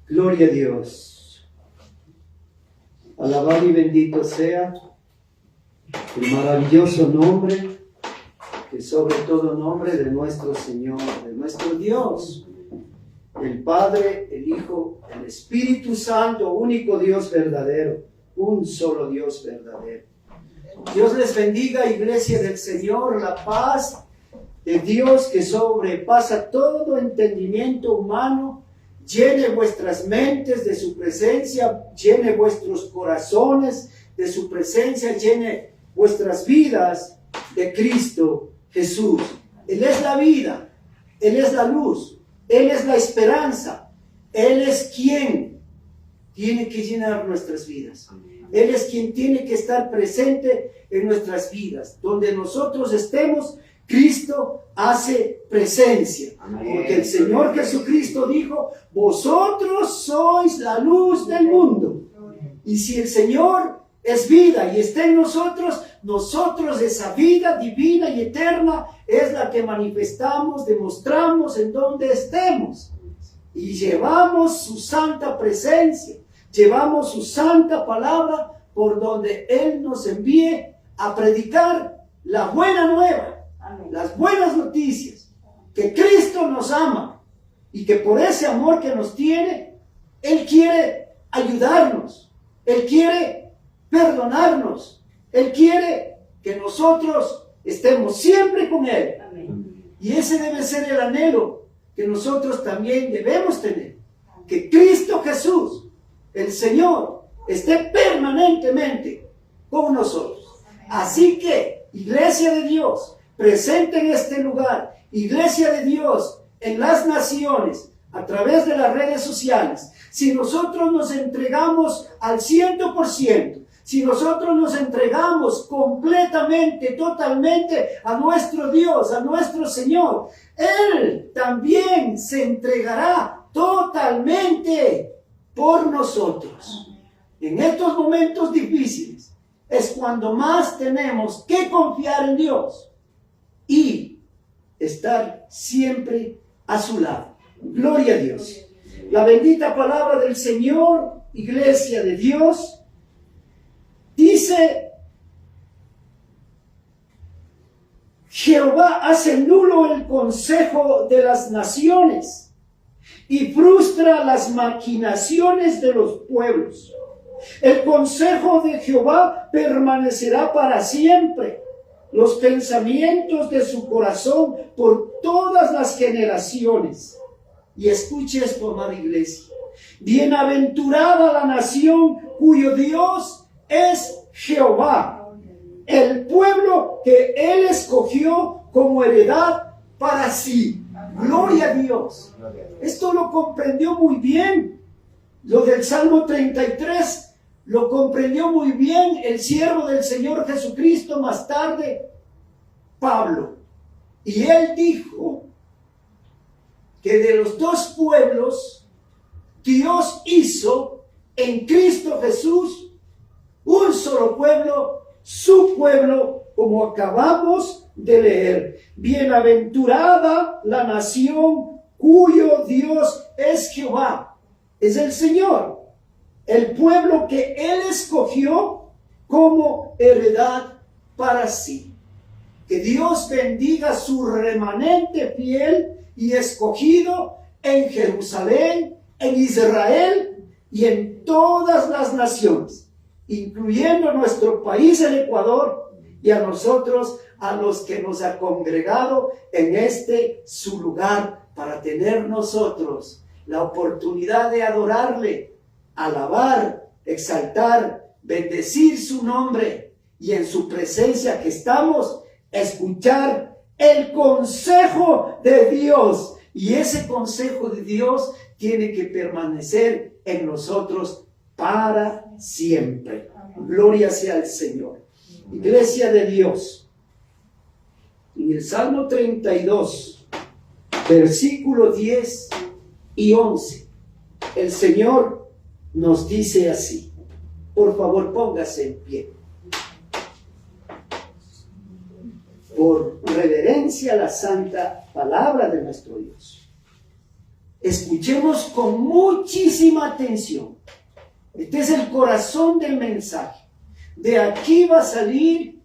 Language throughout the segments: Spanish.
Gloria a Dios. Alabado y bendito sea el maravilloso nombre, que sobre todo nombre, de nuestro Señor, de nuestro Dios, el Padre, el Hijo, el Espíritu Santo, único Dios verdadero, un solo Dios verdadero. Dios les bendiga, iglesia del Señor, la paz de Dios que sobrepasa todo entendimiento humano, llene vuestras mentes de su presencia, llene vuestros corazones de su presencia, llene vuestras vidas de Cristo Jesús. Él es la vida, Él es la luz, Él es la esperanza, Él es quien tiene que llenar nuestras vidas. Él es quien tiene que estar presente en nuestras vidas. Donde nosotros estemos, Cristo hace presencia. Amén. Porque el Señor Jesucristo dijo: vosotros sois la luz del mundo. Y si el Señor es vida y está en nosotros, nosotros esa vida divina y eterna es la que manifestamos, demostramos en donde estemos. Y llevamos su santa presencia, llevamos su santa palabra por donde Él nos envíe a predicar la buena nueva, amén, las buenas noticias, que Cristo nos ama y que por ese amor que nos tiene, Él quiere ayudarnos, Él quiere perdonarnos, Él quiere que nosotros estemos siempre con Él. Amén. Y ese debe ser el anhelo que nosotros también debemos tener, que Cristo Jesús, el Señor, esté permanentemente con nosotros. Así que, iglesia de Dios, presente en este lugar, iglesia de Dios en las naciones, a través de las redes sociales, si nosotros nos entregamos al 100%, si nosotros nos entregamos completamente, totalmente a nuestro Dios, a nuestro Señor, Él también se entregará totalmente por nosotros. En estos momentos difíciles es cuando más tenemos que confiar en Dios y estar siempre a su lado. Gloria a Dios. La bendita palabra del Señor, iglesia de Dios, dice: Jehová hace nulo el consejo de las naciones y frustra las maquinaciones de los pueblos. El consejo de Jehová permanecerá para siempre, los pensamientos de su corazón por todas las generaciones. Y escuche esto, amada iglesia: bienaventurada la nación cuyo Dios es Jehová, el pueblo que Él escogió como heredad para sí. Gloria a Dios. Esto lo comprendió muy bien. Lo del Salmo 33 lo comprendió muy bien el siervo del Señor Jesucristo, más tarde Pablo. Y él dijo que de los dos pueblos Dios hizo en Cristo Jesús un solo pueblo, su pueblo, como acabamos de leer. Bienaventurada la nación cuyo Dios es Jehová, es el Señor, el pueblo que Él escogió como heredad para sí. Que Dios bendiga su remanente fiel y escogido en Jerusalén, en Israel y en todas las naciones, incluyendo nuestro país, el Ecuador, y a nosotros, a los que nos ha congregado en este su lugar, para tener nosotros la oportunidad de adorarle, alabar, exaltar, bendecir su nombre, y en su presencia que estamos, escuchar el consejo de Dios. Y ese consejo de Dios tiene que permanecer en nosotros para siempre. Gloria sea al Señor. Iglesia de Dios, en el Salmo 32, versículo 10 y 11, el Señor nos dice así. Por favor, póngase en pie. Por reverencia a la santa palabra de nuestro Dios. Escuchemos con muchísima atención. Este es el corazón del mensaje. De aquí va a salir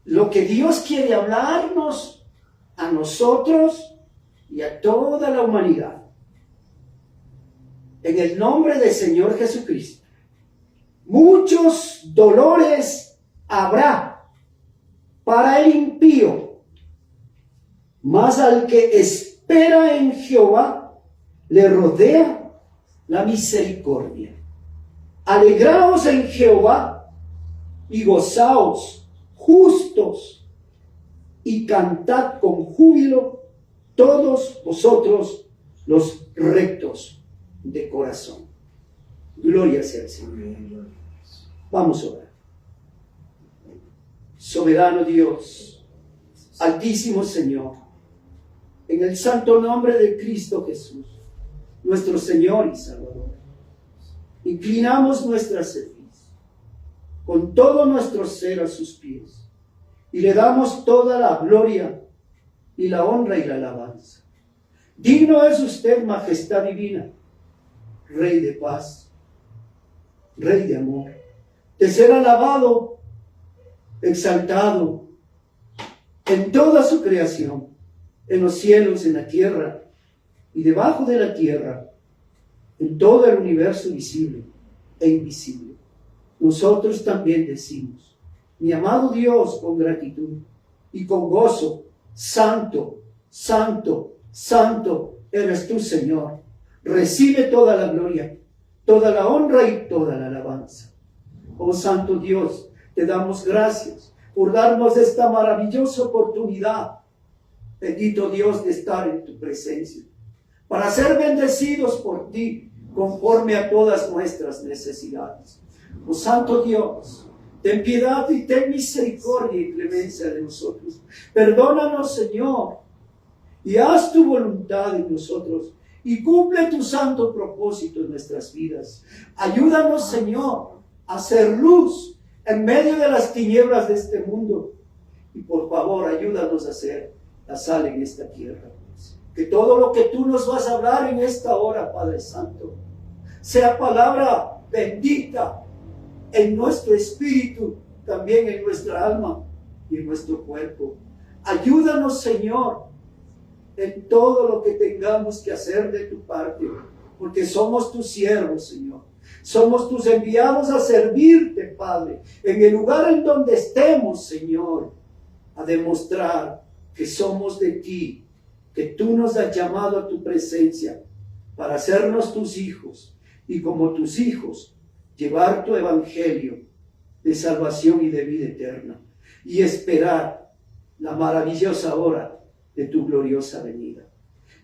lo que Dios quiere hablarnos a nosotros y a toda la humanidad. En el nombre del Señor Jesucristo. Muchos dolores habrá para el impío, mas al que espera en Jehová le rodea la misericordia. Alegraos en Jehová y gozaos, justos, y cantad con júbilo todos vosotros los rectos de corazón. Gloria sea al Señor. Vamos a orar. Soberano Dios, altísimo Señor, en el santo nombre de Cristo Jesús, nuestro Señor y Salvador, inclinamos nuestra cerviz con todo nuestro ser a sus pies y le damos toda la gloria y la honra y la alabanza. Digno es usted, majestad divina, Rey de paz, Rey de amor, de ser alabado, exaltado en toda su creación, en los cielos, en la tierra y debajo de la tierra, en todo el universo visible e invisible. Nosotros también decimos, mi amado Dios, con gratitud y con gozo, santo, santo, santo eres tú, Señor. Recibe toda la gloria, toda la honra y toda la alabanza. Oh santo Dios, te damos gracias por darnos esta maravillosa oportunidad, bendito Dios, de estar en tu presencia, para ser bendecidos por ti conforme a todas nuestras necesidades. Oh santo Dios, ten piedad y ten misericordia y clemencia de nosotros. Perdónanos, Señor, y haz tu voluntad en nosotros y cumple tu santo propósito en nuestras vidas. Ayúdanos, Señor, a hacer luz en medio de las tinieblas de este mundo. Y por favor, ayúdanos a hacer la sal en esta tierra. Que todo lo que tú nos vas a hablar en esta hora, Padre Santo, sea palabra bendita en nuestro espíritu, también en nuestra alma y en nuestro cuerpo. Ayúdanos, Señor, en todo lo que tengamos que hacer de tu parte, porque somos tus siervos, Señor. Somos tus enviados a servirte, Padre, en el lugar en donde estemos, Señor, a demostrar que somos de ti, que tú nos has llamado a tu presencia para hacernos tus hijos y como tus hijos llevar tu evangelio de salvación y de vida eterna y esperar la maravillosa hora de tu gloriosa venida.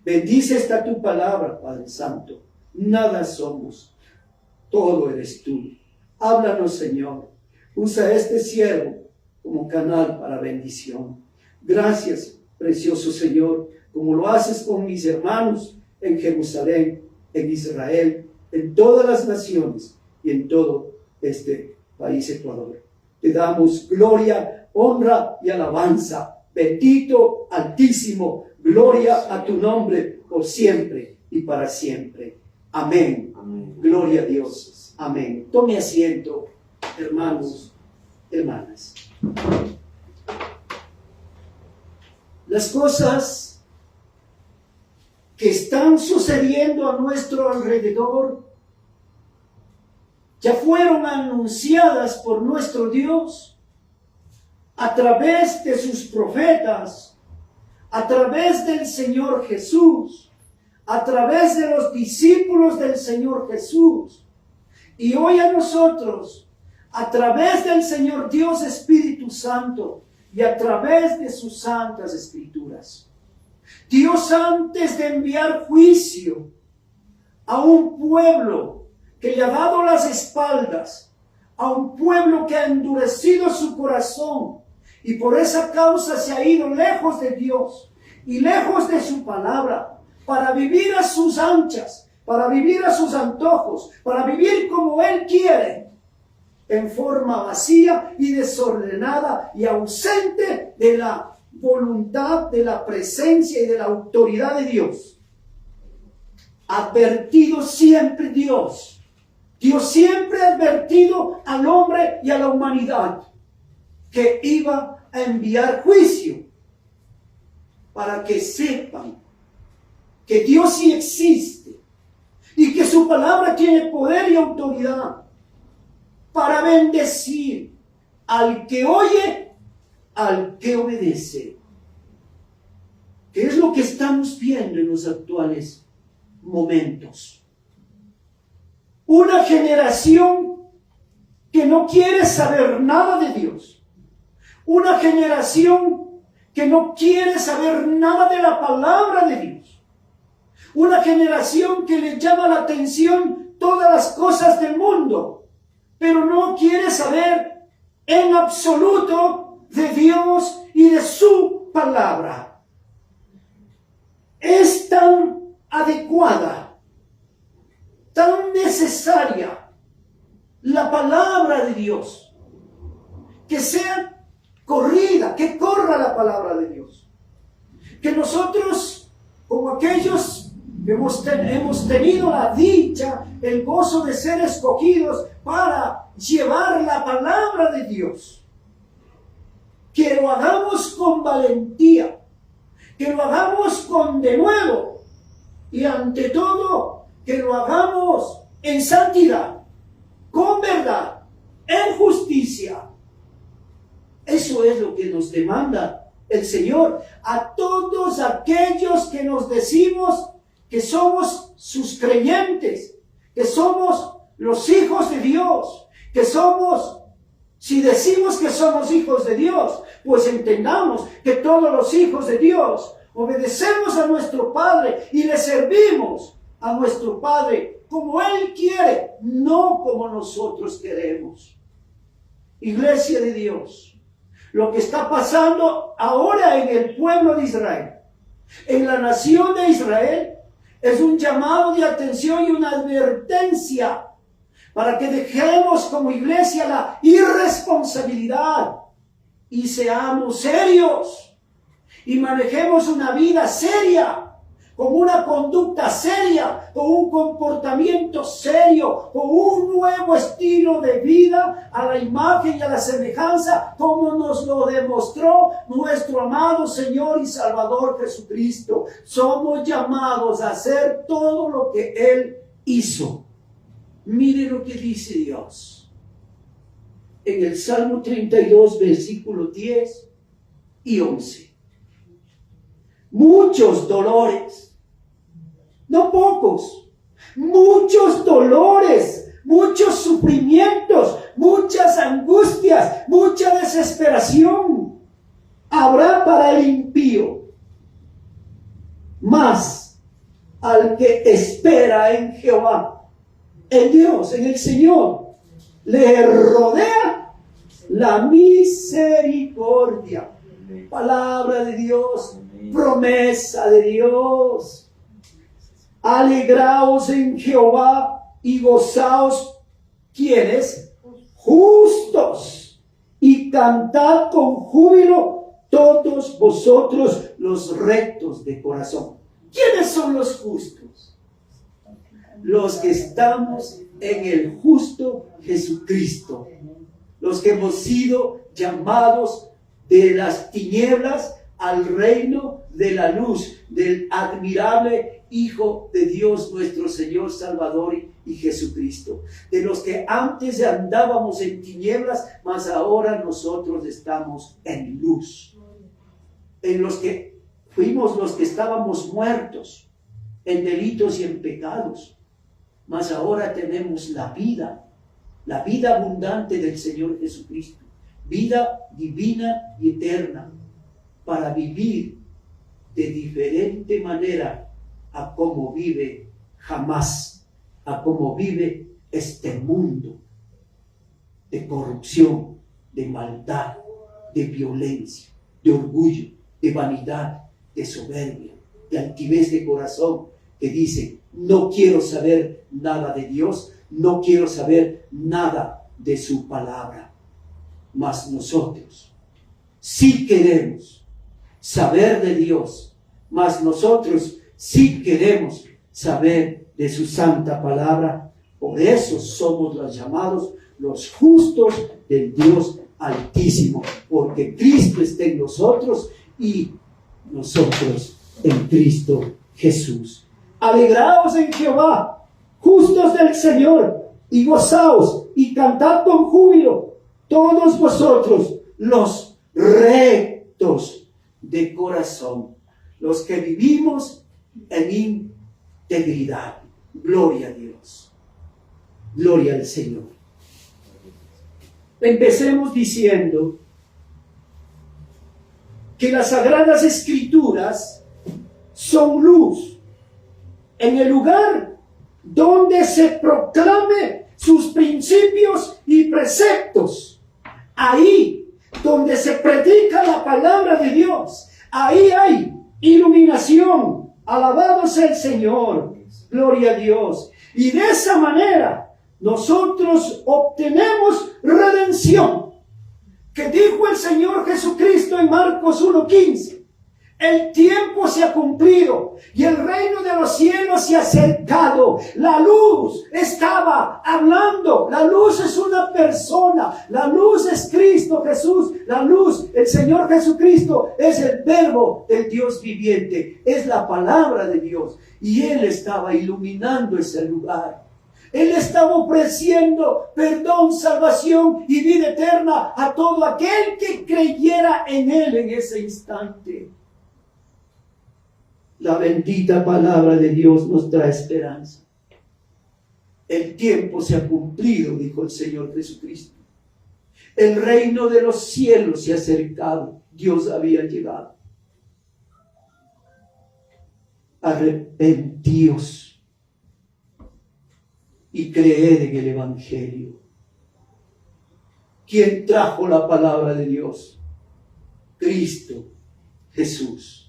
Bendice esta tu palabra, Padre Santo. Nada somos, todo eres tú. Háblanos, Señor. Usa este siervo como canal para bendición. Gracias, precioso Señor, como lo haces con mis hermanos en Jerusalén, en Israel, en todas las naciones y en todo este país Ecuador. Te damos gloria, honra y alabanza. Bendito, altísimo, gloria a tu nombre por siempre y para siempre. Amén. Amén. Gloria a Dios. Amén. Tome asiento, hermanos, hermanas. Las cosas que están sucediendo a nuestro alrededor ya fueron anunciadas por nuestro Dios a través de sus profetas, a través del Señor Jesús, a través de los discípulos del Señor Jesús. Y hoy a nosotros, a través del Señor Dios Espíritu Santo y a través de sus santas escrituras. Dios, antes de enviar juicio a un pueblo que le ha dado las espaldas, a un pueblo que ha endurecido su corazón y por esa causa se ha ido lejos de Dios y lejos de su palabra, para vivir a sus anchas, para vivir a sus antojos, para vivir como Él quiere, en forma vacía y desordenada y ausente de la voluntad, de la presencia y de la autoridad de Dios. advertido siempre Dios. Dios siempre ha advertido al hombre y a la humanidad que iba a enviar juicio para que sepan que Dios sí existe y que su palabra tiene poder y autoridad para bendecir al que oye, al que obedece. ¿Qué es lo que estamos viendo en los actuales momentos? Una generación que no quiere saber nada de Dios. Una generación que no quiere saber nada de la palabra de Dios. Una generación que le llama la atención todas las cosas del mundo, pero no quiere saber en absoluto de Dios y de su palabra. Es tan adecuada, tan necesaria la palabra de Dios, que sea corrida, que corra la palabra de Dios. Que nosotros, como aquellos que hemos tenido la dicha, el gozo de ser escogidos para llevar la palabra de Dios, que lo hagamos con valentía, que lo hagamos con denuedo y ante todo que lo hagamos en santidad, con verdad, en justicia. Eso es lo que nos demanda el Señor a todos aquellos que nos decimos que somos sus creyentes, que somos los hijos de Dios, que somos, si decimos que somos hijos de Dios, pues entendamos que todos los hijos de Dios obedecemos a nuestro Padre y le servimos a nuestro Padre como Él quiere, no como nosotros queremos. Iglesia de Dios, lo que está pasando ahora en el pueblo de Israel, en la nación de Israel, es un llamado de atención y una advertencia para que dejemos como iglesia la irresponsabilidad y seamos serios y manejemos una vida seria, con una conducta seria, con un comportamiento serio, con un nuevo estilo de vida a la imagen y a la semejanza como nos lo demostró nuestro amado Señor y Salvador Jesucristo. Somos llamados a hacer todo lo que Él hizo. Mire lo que dice Dios en el Salmo 32, versículos 10 y 11. Muchos dolores, no pocos, muchos dolores, muchos sufrimientos, muchas angustias, mucha desesperación habrá para el impío, mas al que espera en Jehová, en Dios, en el Señor, le rodea la misericordia. Palabra de Dios, promesa de Dios. Alegraos en Jehová y gozaos, ¿quiénes? Justos, y cantad con júbilo todos vosotros los rectos de corazón. ¿Quiénes son los justos? Los que estamos en el justo Jesucristo, los que hemos sido llamados de las tinieblas al reino de la luz, del admirable Hijo de Dios, nuestro Señor Salvador y Jesucristo. De los que antes andábamos en tinieblas, mas ahora nosotros estamos en luz. En los que fuimos los que estábamos muertos en delitos y en pecados, mas ahora tenemos la vida abundante del Señor Jesucristo, vida divina y eterna, para vivir de diferente manera a como vive jamás, a como vive este mundo de corrupción, de maldad, de violencia, de orgullo, de vanidad, de soberbia, de altivez de corazón, que dice: no quiero saber nada de Dios, no quiero saber nada de su palabra. Mas nosotros sí queremos saber de Dios, mas nosotros sí queremos saber de su santa palabra. Por eso somos los llamados los justos del Dios Altísimo, porque Cristo está en nosotros y nosotros en Cristo Jesús. Alegraos en Jehová, justos del Señor, y gozaos y cantad con júbilo, todos vosotros los rectos de corazón, los que vivimos en integridad. Gloria a Dios. Gloria al Señor. Empecemos diciendo que las Sagradas Escrituras son luz en el lugar donde se proclame sus principios y preceptos. Ahí donde se predica la palabra de Dios, ahí hay iluminación. Alabado sea el Señor. Gloria a Dios. Y de esa manera nosotros obtenemos redención, que dijo el Señor Jesucristo en Marcos 1:15. El tiempo se ha cumplido y el reino de los cielos se ha acercado. La luz estaba hablando. La luz es una persona. La luz es Cristo Jesús. La luz, el Señor Jesucristo, es el verbo del Dios viviente. Es la palabra de Dios. Y Él estaba iluminando ese lugar. Él estaba ofreciendo perdón, salvación y vida eterna a todo aquel que creyera en Él en ese instante. La bendita palabra de Dios nos trae esperanza. El tiempo se ha cumplido, dijo el Señor Jesucristo. El reino de los cielos se ha acercado. Dios había llegado. Arrepentíos y creed en el Evangelio. ¿Quién trajo la palabra de Dios? Cristo Jesús.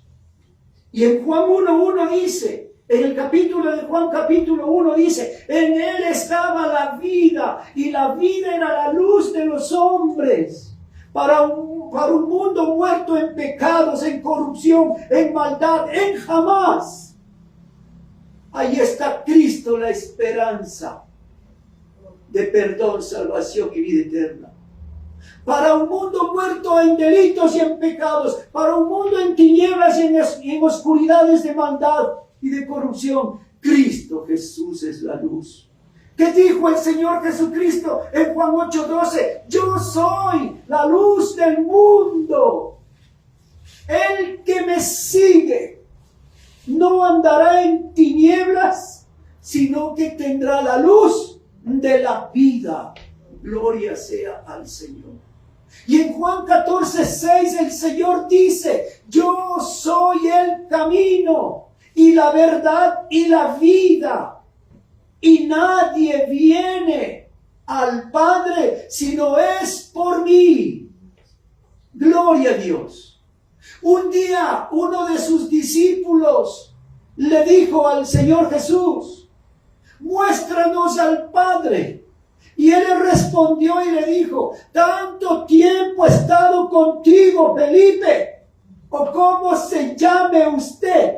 Y en Juan 1:1 dice, en el capítulo de Juan capítulo 1 dice, en Él estaba la vida, y la vida era la luz de los hombres, para un mundo muerto en pecados, en corrupción, en maldad, en jamás. Ahí está Cristo, la esperanza de perdón, salvación y vida eterna. Para un mundo muerto en delitos y en pecados, para un mundo en tinieblas y en oscuridades de maldad y de corrupción, Cristo Jesús es la luz. ¿Qué dijo el Señor Jesucristo en Juan 8:12? Yo soy la luz del mundo. El que me sigue no andará en tinieblas, sino que tendrá la luz de la vida. Gloria sea al Señor. Y en Juan 14:6 el Señor dice, yo soy el camino y la verdad y la vida. Y nadie viene al Padre si no es por mí. Gloria a Dios. Un día uno de sus discípulos le dijo al Señor Jesús, muéstranos al Padre. Y Él le respondió y le dijo, tanto tiempo he estado contigo, Felipe, o cómo se llame usted,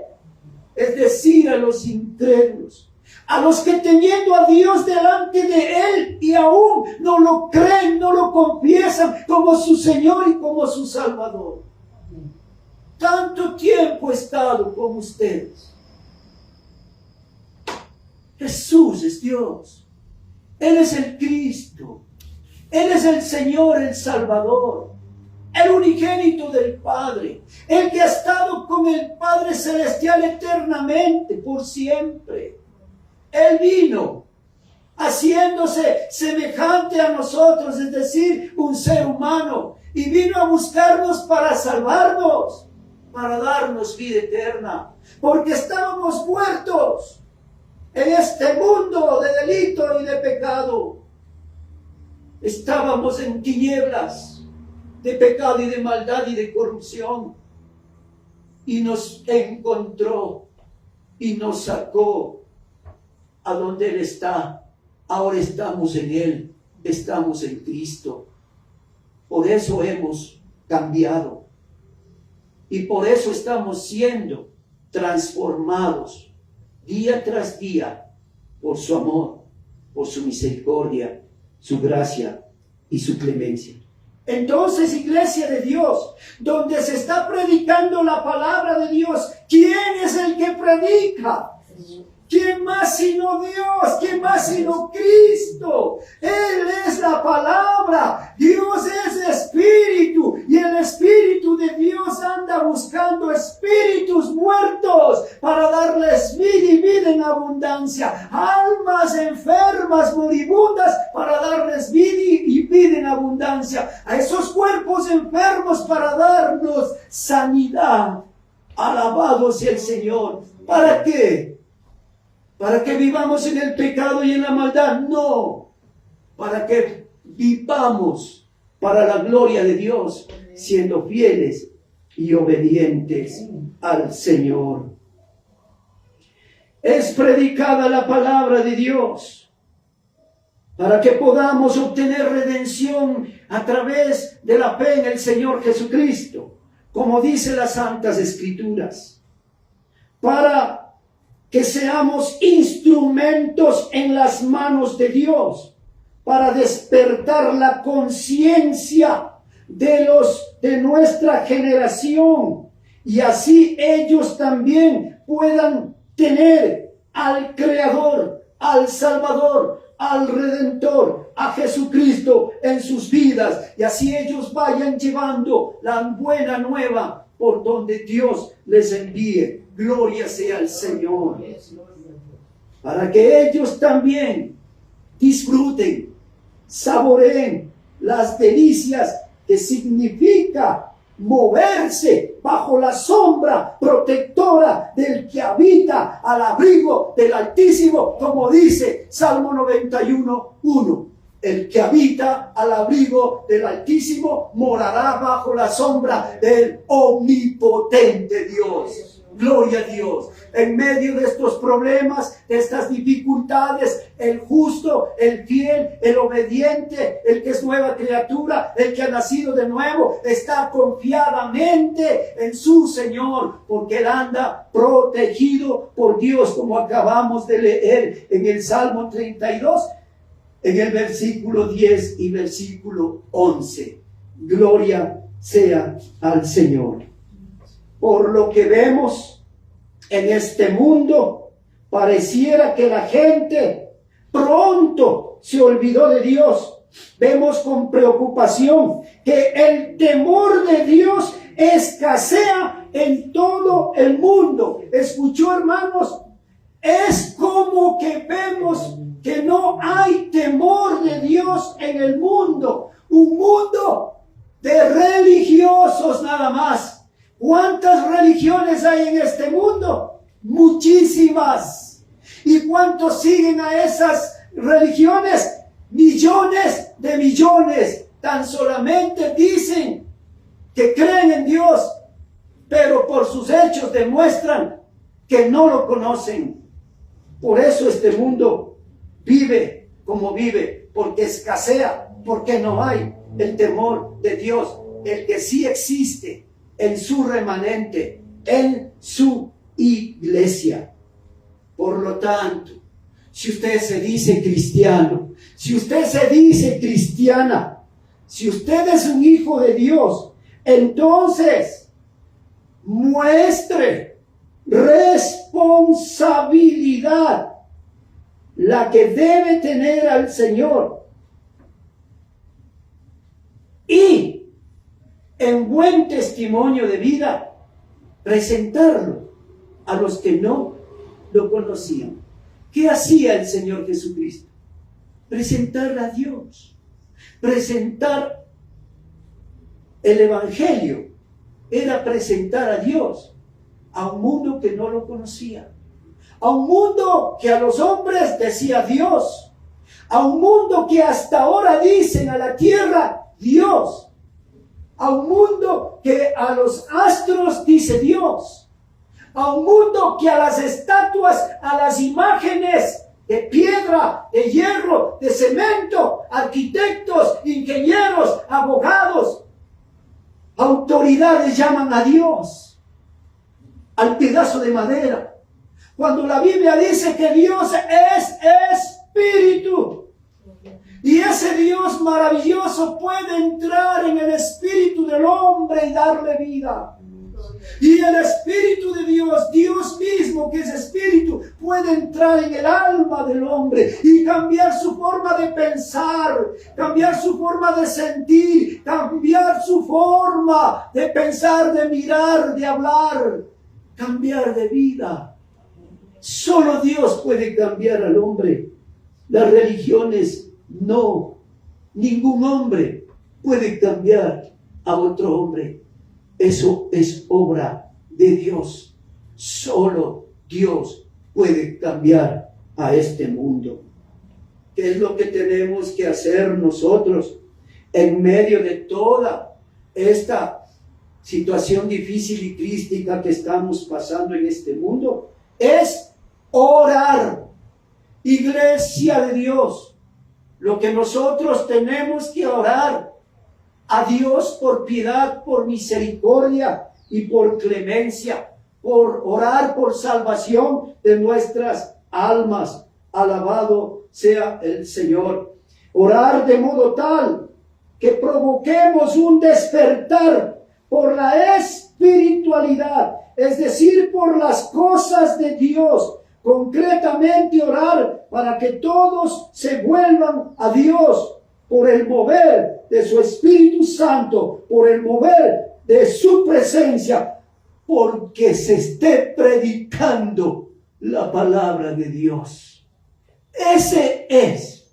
es decir, a los incrédulos, a los que teniendo a Dios delante de Él y aún no lo creen, no lo confiesan como su Señor y como su Salvador. Tanto tiempo he estado con ustedes. Jesús es Dios. Él es el Cristo. Él es el Señor, el Salvador, el unigénito del Padre, el que ha estado con el Padre Celestial eternamente, por siempre. Él vino haciéndose semejante a nosotros, es decir, un ser humano, y vino a buscarnos para salvarnos, para darnos vida eterna, porque estábamos muertos en este mundo de delito y de pecado. Estábamos en tinieblas de pecado y de maldad y de corrupción. Y nos encontró y nos sacó a donde Él está. Ahora estamos en Él, estamos en Cristo. Por eso hemos cambiado. Y por eso estamos siendo transformados día tras día, por su amor, por su misericordia, su gracia y su clemencia. Entonces, iglesia de Dios, donde se está predicando la palabra de Dios, ¿quién es el que predica? ¿Quién más sino Dios? ¿Quién más sino Cristo? Él es la palabra. Dios es espíritu. Y el espíritu de Dios anda buscando espíritus muertos para darles vida y vida en abundancia. Almas enfermas, moribundas, para darles vida y vida en abundancia. A esos cuerpos enfermos para darnos sanidad. Alabado sea el Señor. ¿Para qué? ¿Para que vivamos en el pecado y en la maldad? No, para que vivamos para la gloria de Dios, siendo fieles y obedientes al Señor. Es predicada la palabra de Dios para que podamos obtener redención a través de la fe en el Señor Jesucristo, como dice las Santas Escrituras, para que seamos instrumentos en las manos de Dios para despertar la conciencia de nuestra generación, y así ellos también puedan tener al Creador, al Salvador, al Redentor, a Jesucristo en sus vidas, y así ellos vayan llevando la buena nueva por donde Dios les envíe. Gloria sea al Señor. Para que ellos también disfruten, saboreen las delicias que significa moverse bajo la sombra protectora del que habita al abrigo del Altísimo, como dice Salmo 91:1. El que habita al abrigo del Altísimo morará bajo la sombra del omnipotente Dios. Gloria a Dios. En medio de estos problemas, de estas dificultades, el justo, el fiel, el obediente, el que es nueva criatura, el que ha nacido de nuevo, está confiadamente en su Señor, porque él anda protegido por Dios, como acabamos de leer en el Salmo 32, en el versículo 10 y versículo 11. Gloria sea al Señor. Por lo que vemos en este mundo, pareciera que la gente pronto se olvidó de Dios. Vemos con preocupación que el temor de Dios escasea en todo el mundo. ¿Escuchó, hermanos? Es como que vemos que no hay temor de Dios en el mundo. Un mundo de religiosos nada más. ¿Cuántas religiones hay en este mundo? Muchísimas. ¿Y cuántos siguen a esas religiones? Millones de millones. Tan solamente dicen que creen en Dios, pero por sus hechos demuestran que no lo conocen. Por eso este mundo vive como vive, porque escasea, porque no hay el temor de Dios, el que sí existe en su remanente, en su iglesia. Por lo tanto, si usted se dice cristiano, si usted se dice cristiana, si usted es un hijo de Dios, entonces muestre responsabilidad, la que debe tener al Señor, y en buen testimonio de vida presentarlo a los que no lo conocían. ¿Qué hacía el Señor Jesucristo? Presentar a Dios, presentar el Evangelio, era presentar a Dios a un mundo que no lo conocía, a un mundo que a los hombres decía Dios, a un mundo que hasta ahora dicen a la tierra Dios, a un mundo que a los astros dice Dios, a un mundo que a las estatuas, a las imágenes de piedra, de hierro, de cemento, arquitectos, ingenieros, abogados, autoridades llaman a Dios, al pedazo de madera, Cuando la Biblia dice que Dios es espíritu. Y ese Dios maravilloso puede entrar en el espíritu del hombre y darle vida. Y el espíritu de Dios, Dios mismo que es espíritu, puede entrar en el alma del hombre y cambiar su forma de pensar, cambiar su forma de sentir, cambiar su forma de pensar, de mirar, de hablar, cambiar de vida. Solo Dios puede cambiar al hombre. Las religiones no. Ningún hombre puede cambiar a otro hombre. Eso es obra de Dios. Solo Dios puede cambiar a este mundo. ¿Qué es lo que tenemos que hacer nosotros en medio de toda esta situación difícil y crítica que estamos pasando en este mundo? Es orar. Iglesia de Dios, lo que nosotros tenemos que orar a Dios por piedad, por misericordia y por clemencia, por orar por salvación de nuestras almas. Alabado sea el Señor. Orar de modo tal que provoquemos un despertar por la espiritualidad, es decir, por las cosas de Dios. Concretamente orar para que todos se vuelvan a Dios por el mover de su Espíritu Santo, por el mover de su presencia, porque se esté predicando la palabra de Dios. Ese es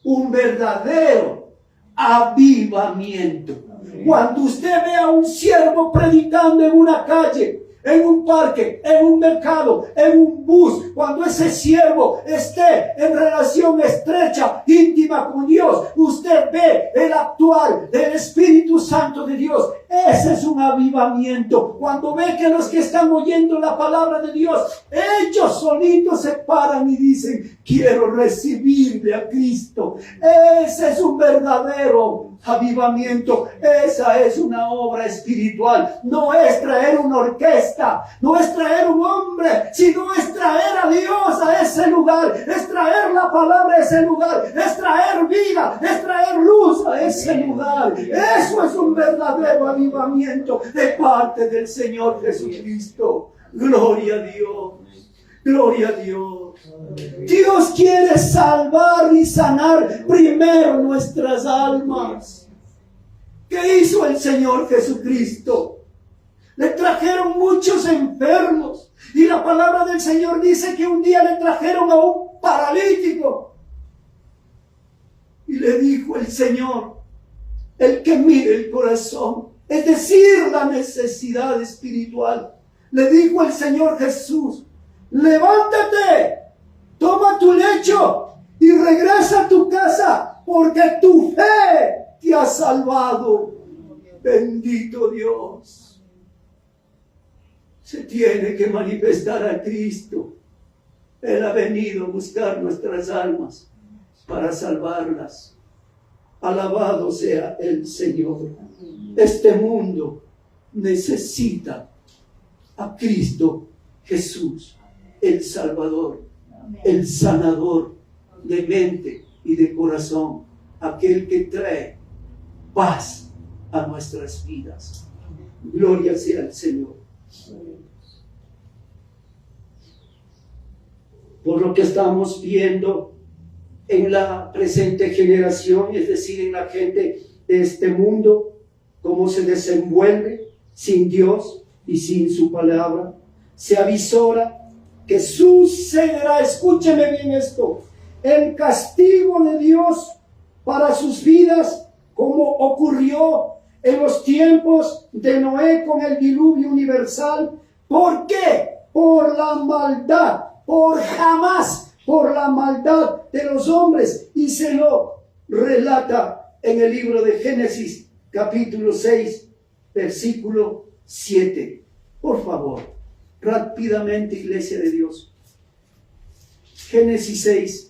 un verdadero avivamiento. Cuando usted ve a un siervo predicando en una calle, en un parque, en un mercado, en un bus, cuando ese siervo esté en relación estrecha, íntima con Dios, usted ve el actuar del Espíritu Santo de Dios. Ese es un avivamiento. Cuando ve que los que están oyendo la palabra de Dios, ellos solitos se paran y dicen: quiero recibirle a Cristo. Ese es un verdadero avivamiento. Esa es una obra espiritual. No es traer una orquesta, no es traer un hombre, sino es traer a Dios a ese lugar, es traer la palabra a ese lugar, es traer vida, es traer luz a ese lugar. Eso es un verdadero avivamiento de parte del Señor Jesucristo. Gloria a Dios. Gloria a Dios. Dios quiere salvar y sanar primero nuestras almas. ¿Qué hizo el Señor Jesucristo? Le trajeron muchos enfermos. Y la palabra del Señor dice que un día le trajeron a un paralítico. Y le dijo el Señor, el que mire el corazón, es decir, la necesidad espiritual. Le dijo el Señor Jesús: levántate, toma tu lecho y regresa a tu casa, porque tu fe te ha salvado. Bendito Dios. Se tiene que manifestar a Cristo. Él ha venido a buscar nuestras almas para salvarlas. Alabado sea el Señor. Este mundo necesita a Cristo Jesús, el Salvador, el sanador de mente y de corazón, aquel que trae paz a nuestras vidas. Gloria sea al Señor. Por lo que estamos viendo en la presente generación, es decir, en la gente de este mundo, cómo se desenvuelve sin Dios y sin su palabra, se avisora que sucederá, escúcheme bien esto, el castigo de Dios para sus vidas, como ocurrió en los tiempos de Noé con el diluvio universal. ¿Por qué? Por la maldad, por la maldad de los hombres. Y se lo relata en el libro de Génesis, capítulo 6, versículo 7. Por favor, rápidamente, iglesia de Dios. Génesis 6.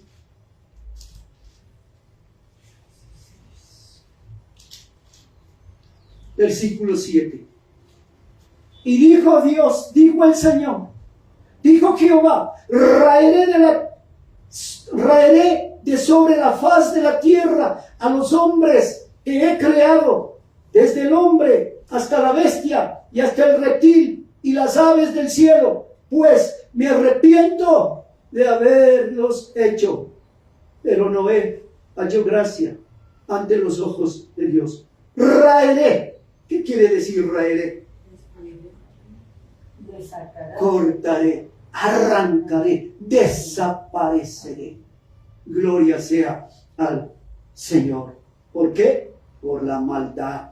Versículo 7. Y dijo el Señor, dijo Jehová, raeré de sobre la faz de la tierra a los hombres que he creado, desde el hombre hasta la bestia y hasta el reptil y las aves del cielo, pues me arrepiento de haberlos hecho. Pero Noé halló gracia ante los ojos de Dios. Raeré. ¿Qué quiere decir raeré? Cortaré, arrancaré, desapareceré. Gloria sea al Señor. ¿Por qué? Por la maldad.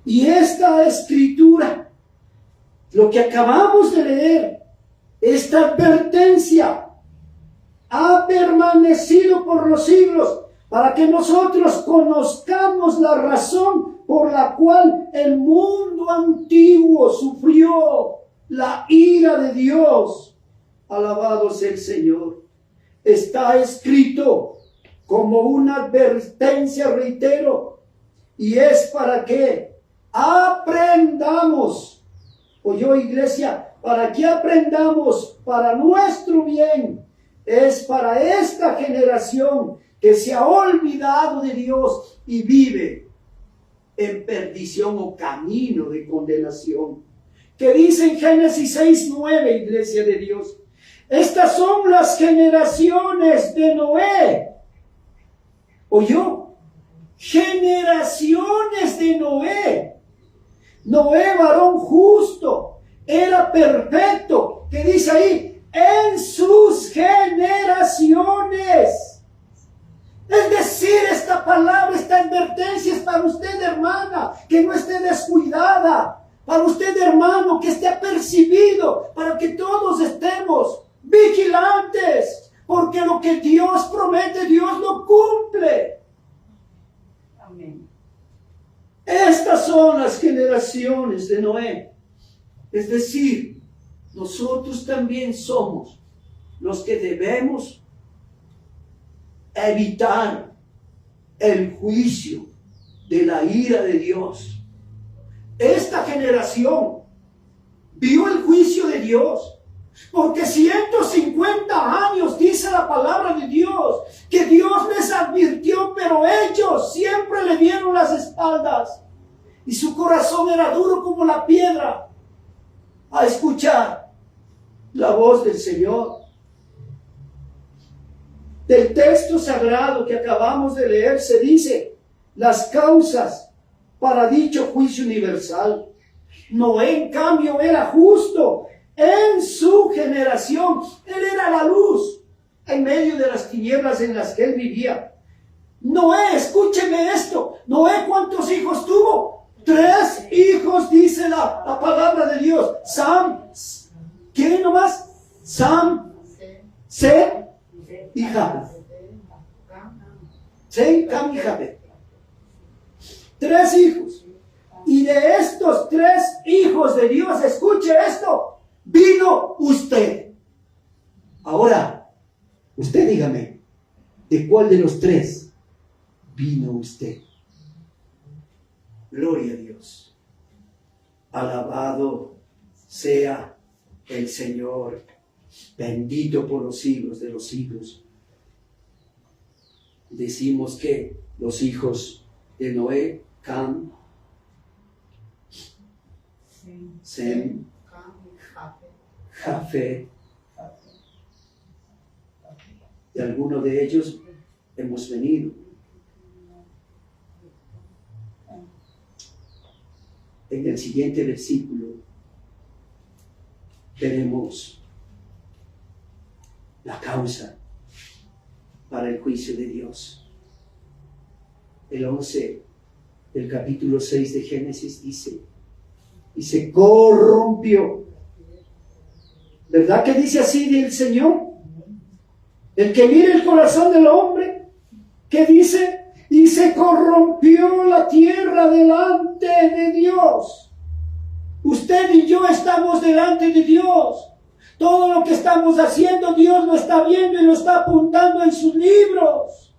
Y esta escritura, lo que acabamos de leer, esta advertencia, ha permanecido por los siglos para que nosotros conozcamos la razón por la cual el mundo antiguo sufrió la ira de Dios. Alabado sea el Señor. Está escrito como una advertencia, reitero, y es para que aprendamos. Oyó, iglesia, para que aprendamos para nuestro bien. Es para esta generación que se ha olvidado de Dios y vive en perdición o camino de condenación. Que dice en Génesis 6:9, iglesia de Dios, estas son las generaciones de Noé. ¿Oyó? Generaciones de Noé. Noé, varón justo, era perfecto. ¿Qué dice ahí? En sus generaciones. Es decir, esta palabra, esta advertencia es para usted, hermana, que no esté descuidada. Para usted, hermano, que esté apercibido, para que todos estemos vigilantes, porque lo que Dios promete, Dios lo cumple. Amén. Estas son las generaciones de Noé. Es decir, nosotros también somos los que debemos evitar el juicio de la ira de Dios. Esta generación vio el juicio de Dios, porque 150 años dice la palabra de Dios, que Dios les advirtió, pero ellos siempre le dieron las espaldas, y su corazón era duro como la piedra a escuchar la voz del Señor. Del texto sagrado que acabamos de leer se dice las causas para dicho juicio universal. Noé, en cambio, era justo en su generación. Él era la luz en medio de las tinieblas en las que él vivía. Noé, escúcheme esto. Noé, ¿cuántos hijos tuvo? 3 hijos, dice la palabra de Dios. ¿Quién nomás? Sem y Jafet. Sem, Cam y Jafet. 3 hijos. Y de estos 3 hijos de Dios, escuche esto, vino usted. Ahora, usted dígame, ¿de cuál de los 3 vino usted? Gloria a Dios. Alabado sea el Señor, bendito por los siglos de los siglos. Decimos que los hijos de Noé, Cam, Sem, Jafet. De alguno de ellos hemos venido. En el siguiente versículo tenemos la causa para el juicio de Dios. El 11 del capítulo 6 de Génesis dice, y se corrompió. ¿Verdad que dice así el Señor? El que mira el corazón del hombre, ¿qué dice? Y se corrompió la tierra delante de Dios. Usted y yo estamos delante de Dios. Todo lo que estamos haciendo, Dios lo está viendo y lo está apuntando en sus libros.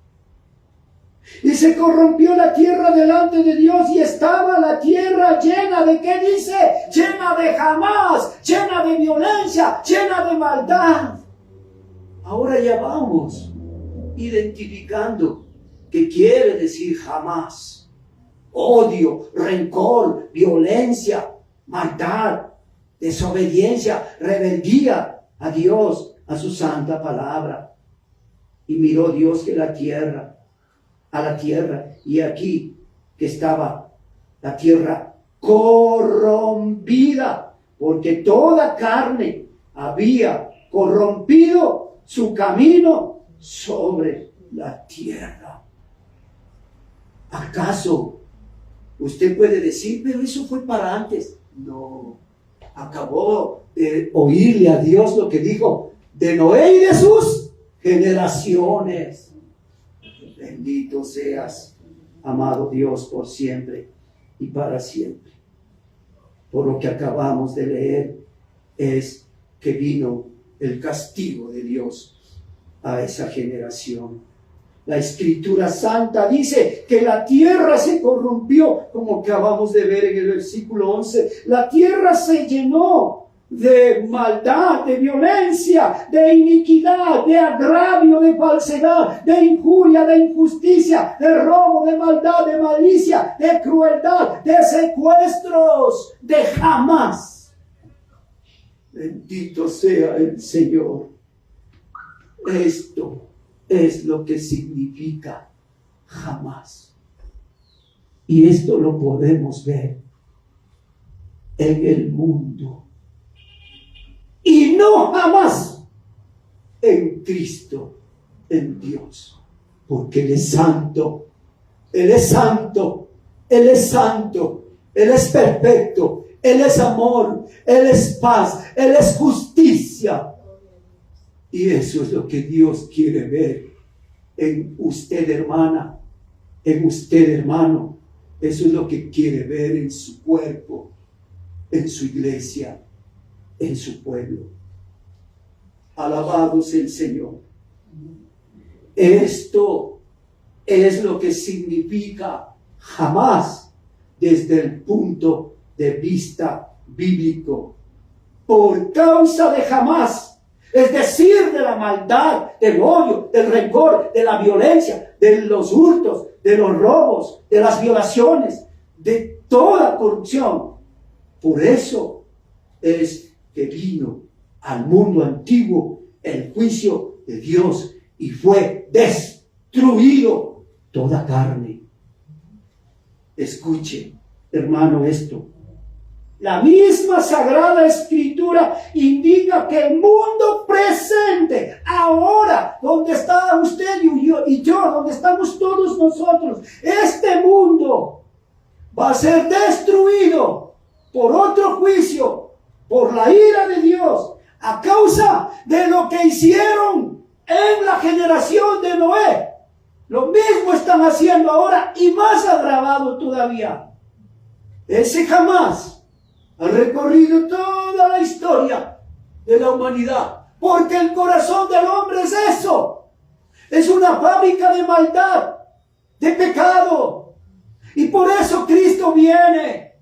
Y se corrompió la tierra delante de Dios y estaba la tierra llena de, ¿qué dice? Llena de jamás, llena de violencia, llena de maldad. Ahora ya vamos identificando qué quiere decir jamás. Odio, rencor, violencia, maldad, desobediencia, rebeldía a Dios, a su santa palabra. Y miró Dios que la tierra, y aquí que estaba la tierra corrompida, porque toda carne había corrompido su camino sobre la tierra. ¿Acaso usted puede decir, pero eso fue para antes? No, acabó de oírle a Dios lo que dijo de Noé y de sus generaciones. Bendito seas, amado Dios, por siempre y para siempre. Por lo que acabamos de leer es que vino el castigo de Dios a esa generación. La Escritura Santa dice que la tierra se corrompió, como acabamos de ver en el versículo 11. La tierra se llenó de maldad, de violencia, de iniquidad, de agravio, de falsedad, de injuria, de injusticia, de robo, de maldad, de malicia, de crueldad, de secuestros, de jamás. Bendito sea el Señor. Esto es lo que significa jamás. Y esto lo podemos ver en el mundo. Y no jamás en Cristo, en Dios. Porque Él es santo, Él es santo, Él es santo, Él es perfecto, Él es amor, Él es paz, Él es justicia. Y eso es lo que Dios quiere ver en usted, hermana, en usted, hermano. Eso es lo que quiere ver en su cuerpo, en su iglesia, en su pueblo. Alabado sea el Señor. Esto es lo que significa jamás desde el punto de vista bíblico. Por causa de jamás, es decir, de la maldad, del odio, del rencor, de la violencia, de los hurtos, de los robos, de las violaciones, de toda corrupción. Por eso es que vino al mundo antiguo el juicio de Dios y fue destruido toda carne. Escuche, hermano, esto. La misma Sagrada Escritura indica que el mundo presente, ahora, donde está usted y yo, donde estamos todos nosotros, este mundo va a ser destruido por otro juicio, por la ira de Dios, a causa de lo que hicieron en la generación de Noé. Lo mismo están haciendo ahora y más agravado todavía. Ese jamás ha recorrido toda la historia de la humanidad, porque el corazón del hombre es eso, es una fábrica de maldad, de pecado, y por eso Cristo viene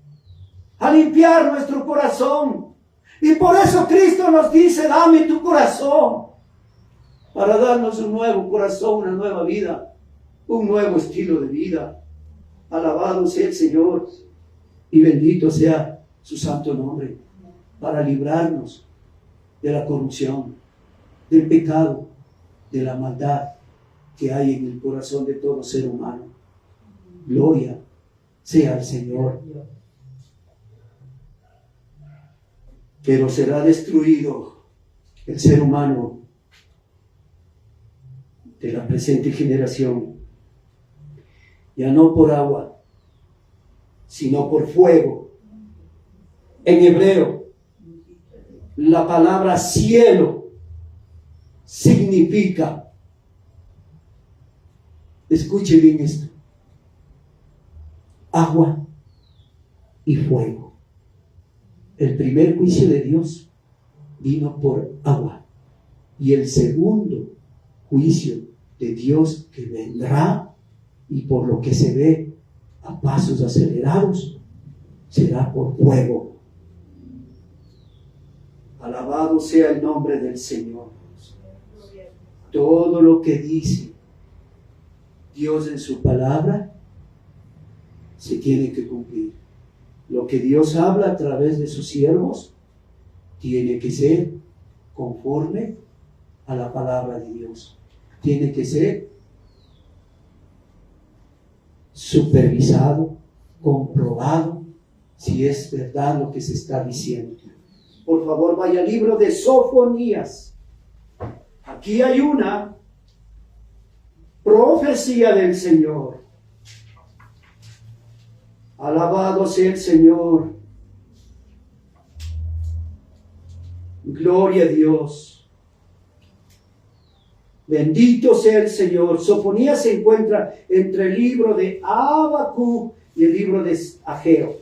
a limpiar nuestro corazón, y por eso Cristo nos dice, dame tu corazón, para darnos un nuevo corazón, una nueva vida, un nuevo estilo de vida. Alabado sea el Señor y bendito sea su santo nombre, para librarnos de la corrupción, del pecado, de la maldad que hay en el corazón de todo ser humano. Gloria sea al Señor. Pero será destruido el ser humano de la presente generación, ya no por agua, sino por fuego. En hebreo, la palabra cielo significa, escuche bien esto, agua y fuego. El primer juicio de Dios vino por agua, y el segundo juicio de Dios que vendrá y por lo que se ve a pasos acelerados, será por fuego. Alabado sea el nombre del Señor. Todo lo que dice Dios en su palabra se tiene que cumplir. Lo que Dios habla a través de sus siervos tiene que ser conforme a la palabra de Dios. Tiene que ser supervisado, comprobado, si es verdad lo que se está diciendo. Por favor, vaya al libro de Sofonías. Aquí hay una profecía del Señor. Alabado sea el Señor. Gloria a Dios. Bendito sea el Señor. Sofonías se encuentra entre el libro de Habacuc y el libro de Ageo,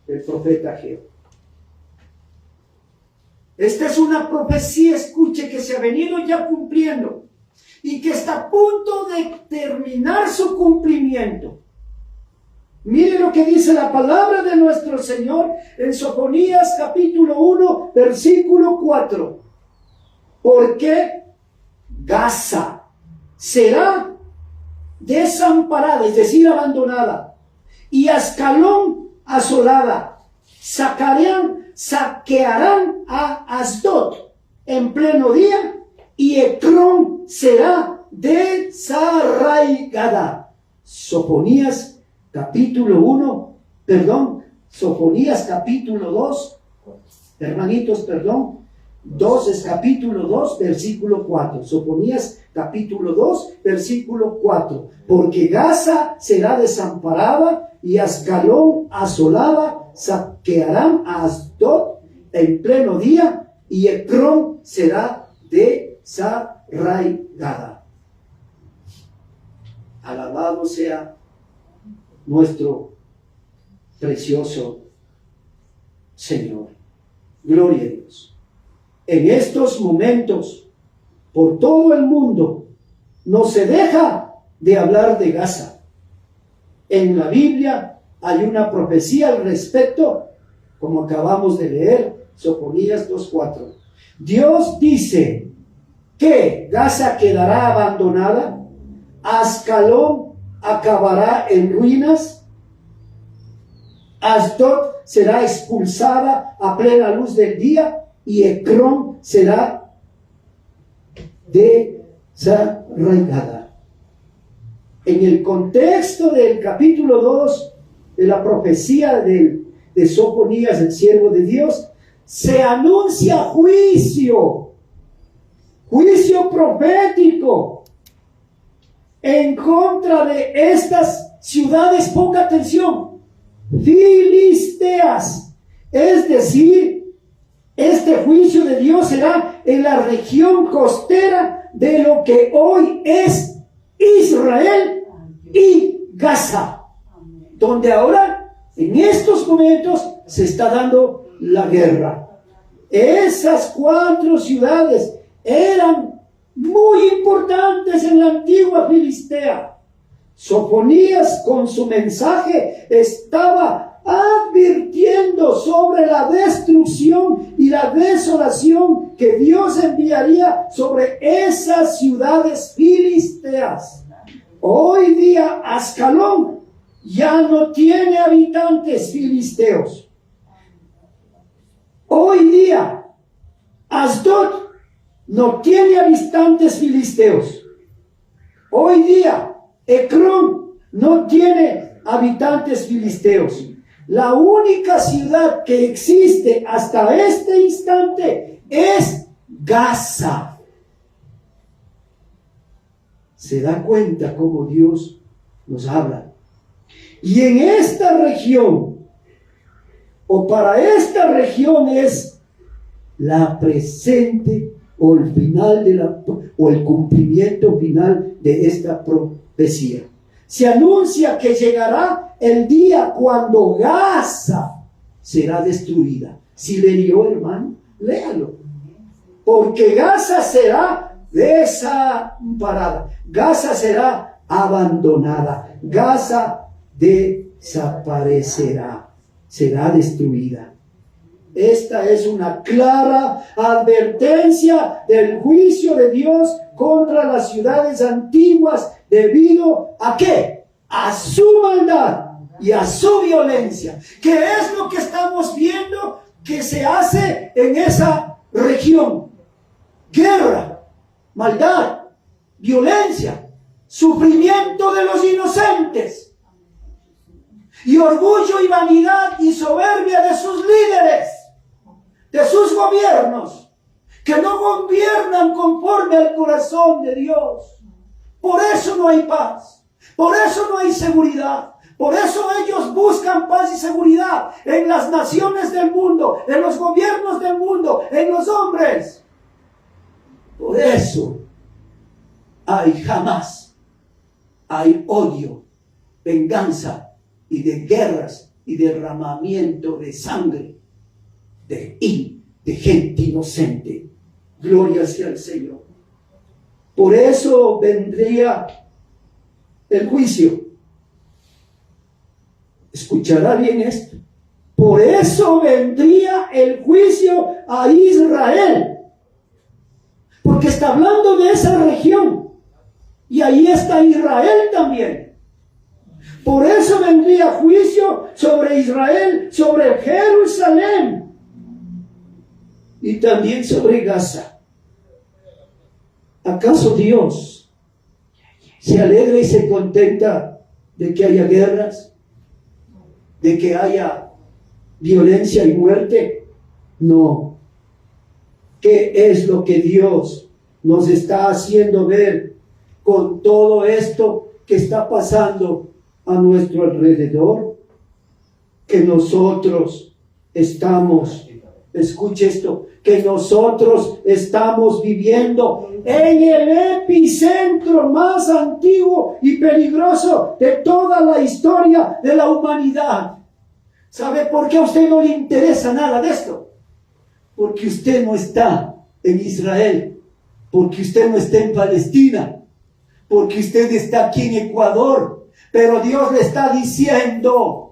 el profeta Ageo. Esta es una profecía, escuche, que se ha venido ya cumpliendo y que está a punto de terminar su cumplimiento. Mire lo que dice la palabra de nuestro Señor en Sofonías capítulo 1, versículo 4. Porque Gaza será desamparada, es decir, abandonada, y Ascalón asolada. Saquearán a Asdod en pleno día, y Ecrón será desarraigada. Sofonías capítulo 1, Sofonías capítulo 2, hermanitos, 2 es capítulo 2, versículo 4. Sofonías capítulo 2, versículo 4. Porque Gaza será desamparada y Ascalón asolada, saquearán a Asdod en pleno día, y Ecrón será desarraigada. Alabado sea nuestro precioso Señor. Gloria a Dios. En estos momentos, por todo el mundo, no se deja de hablar de Gaza. En la Biblia hay una profecía al respecto, como acabamos de leer, Sofonías 2:4. Dios dice que Gaza quedará abandonada, Ascalón acabará en ruinas, Asdod será expulsada a plena luz del día, y Ecrón será desarraigada. En el contexto del capítulo 2 de la profecía de Sofonías, el siervo de Dios, se anuncia juicio profético en contra de estas ciudades, ponga atención, filisteas. Es decir, este juicio de Dios será en la región costera de lo que hoy es Israel y Gaza, donde ahora, en estos momentos, se está dando la guerra. Esas 4 ciudades eran muy importantes en la antigua Filistea. Sofonías, con su mensaje, estaba advirtiendo sobre la destrucción y la desolación que Dios enviaría sobre esas ciudades filisteas. Hoy día Ascalón ya no tiene habitantes filisteos. Hoy día Asdod no tiene habitantes filisteos. Hoy día Ecrón no tiene habitantes filisteos. La única ciudad que existe hasta este instante es Gaza. Se da cuenta cómo Dios nos habla. Y en esta región, o para esta región, es la presente o el final o el cumplimiento final de esta profecía. Se anuncia que llegará el día cuando Gaza será destruida. Si le leyó, hermano, léalo. Porque Gaza será desamparada. Gaza será abandonada. Gaza desaparecerá, será destruida. Esta es una clara advertencia del juicio de Dios contra las ciudades antiguas debido a ¿qué? A su maldad y a su violencia. ¿Qué es lo que estamos viendo que se hace en esa región? Guerra, maldad, violencia, sufrimiento de los inocentes y orgullo y vanidad y soberbia de sus líderes, de sus gobiernos, que no gobiernan conforme al corazón de Dios. Por eso no hay paz, por eso no hay seguridad. Por eso ellos buscan paz y seguridad en las naciones del mundo, en los gobiernos del mundo, en los hombres. Por eso jamás hay odio, venganza y de guerras y derramamiento de sangre de gente inocente. Gloria sea al Señor. Por eso vendría el juicio. Escuchará bien esto. Por eso vendría el juicio a Israel. Porque está hablando de esa región. Y ahí está Israel también. Por eso vendría juicio sobre Israel, sobre Jerusalén. Y también sobre Gaza. ¿Acaso Dios se alegra y se contenta de que haya guerras? ¿De que haya violencia y muerte? No. ¿Qué es lo que Dios nos está haciendo ver con todo esto que está pasando a nuestro alrededor? Que nosotros estamos, escuche esto, que nosotros estamos viviendo en el epicentro más antiguo y peligroso de toda la historia de la humanidad. ¿Sabe por qué a usted no le interesa nada de esto? Porque usted no está en Israel, porque usted no está en Palestina, porque usted está aquí en Ecuador, pero Dios le está diciendo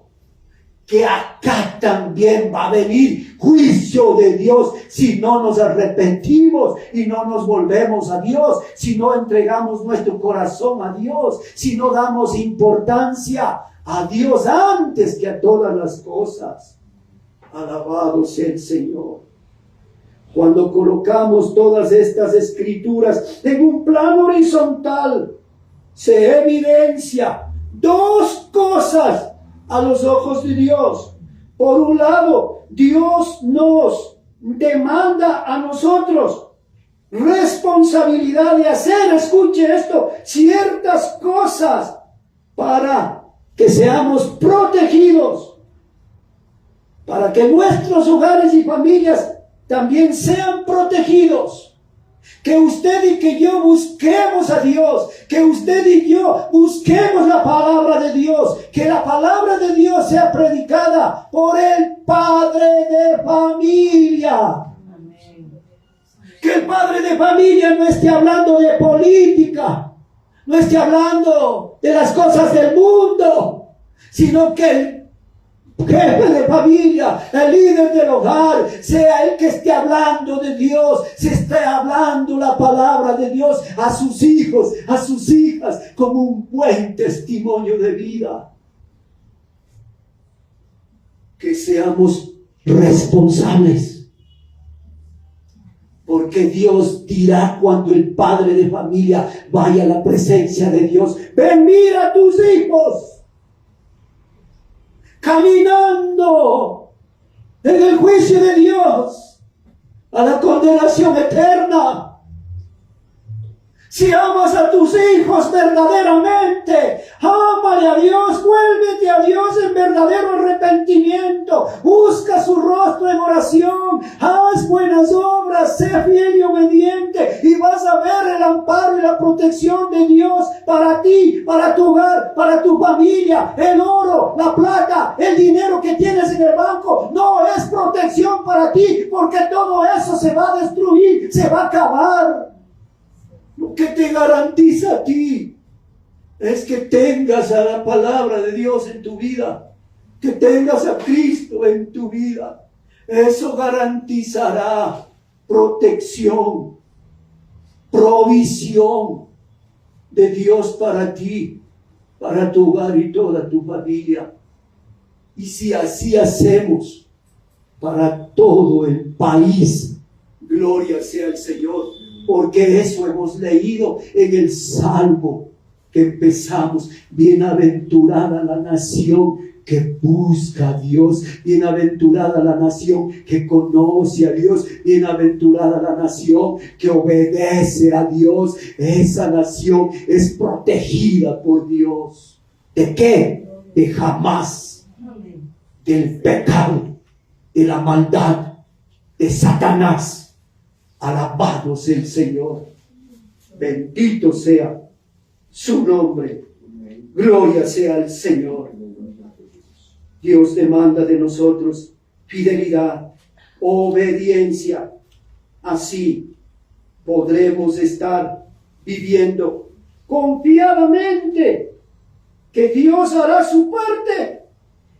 que acá también va a venir juicio de Dios si no nos arrepentimos y no nos volvemos a Dios, si no entregamos nuestro corazón a Dios, si no damos importancia a Dios antes que a todas las cosas. Alabado sea el Señor. Cuando colocamos todas estas escrituras en un plano horizontal, se evidencia dos cosas a los ojos de Dios. Por un lado, Dios nos demanda a nosotros responsabilidad de hacer, escuche esto, ciertas cosas para que seamos protegidos, para que nuestros hogares y familias también sean protegidos. Que usted y que yo busquemos a Dios, que usted y yo busquemos la palabra de Dios, que la palabra de Dios sea predicada por el padre de familia. Que el padre de familia no esté hablando de política, no esté hablando de las cosas del mundo, sino que el jefe de familia, el líder del hogar, sea el que esté hablando de Dios, se esté hablando la palabra de Dios a sus hijos, a sus hijas, como un buen testimonio de vida. Que seamos responsables, porque Dios dirá cuando el padre de familia vaya a la presencia de Dios: ven, mira a tus hijos caminando en el juicio de Dios a la condenación eterna. Si amas a tus hijos verdaderamente, ámale a Dios, vuélvete a Dios en verdadero arrepentimiento, busca su rostro en oración, haz buenas obras, sé fiel y obediente, y vas a ver el amparo y la protección de Dios para ti, para tu hogar, para tu familia. El oro, la plata, el dinero que tienes en el banco no es protección para ti, porque todo eso se va a destruir, se va a acabar. Lo que te garantiza a ti es que tengas a la palabra de Dios en tu vida, que tengas a Cristo en tu vida. Eso garantizará protección, provisión de Dios para ti, para tu hogar y toda tu familia. Y si así hacemos para todo el país, gloria sea al Señor, porque eso hemos leído en el Salmo que empezamos. Bienaventurada la nación que busca a Dios, bienaventurada la nación que conoce a Dios, bienaventurada la nación que obedece a Dios. Esa nación es protegida por Dios. ¿De qué? De jamás, del pecado, de la maldad, de Satanás. Alabado sea el Señor, bendito sea su nombre, gloria sea al Señor. Dios demanda de nosotros fidelidad, obediencia. Así podremos estar viviendo confiadamente que Dios hará su parte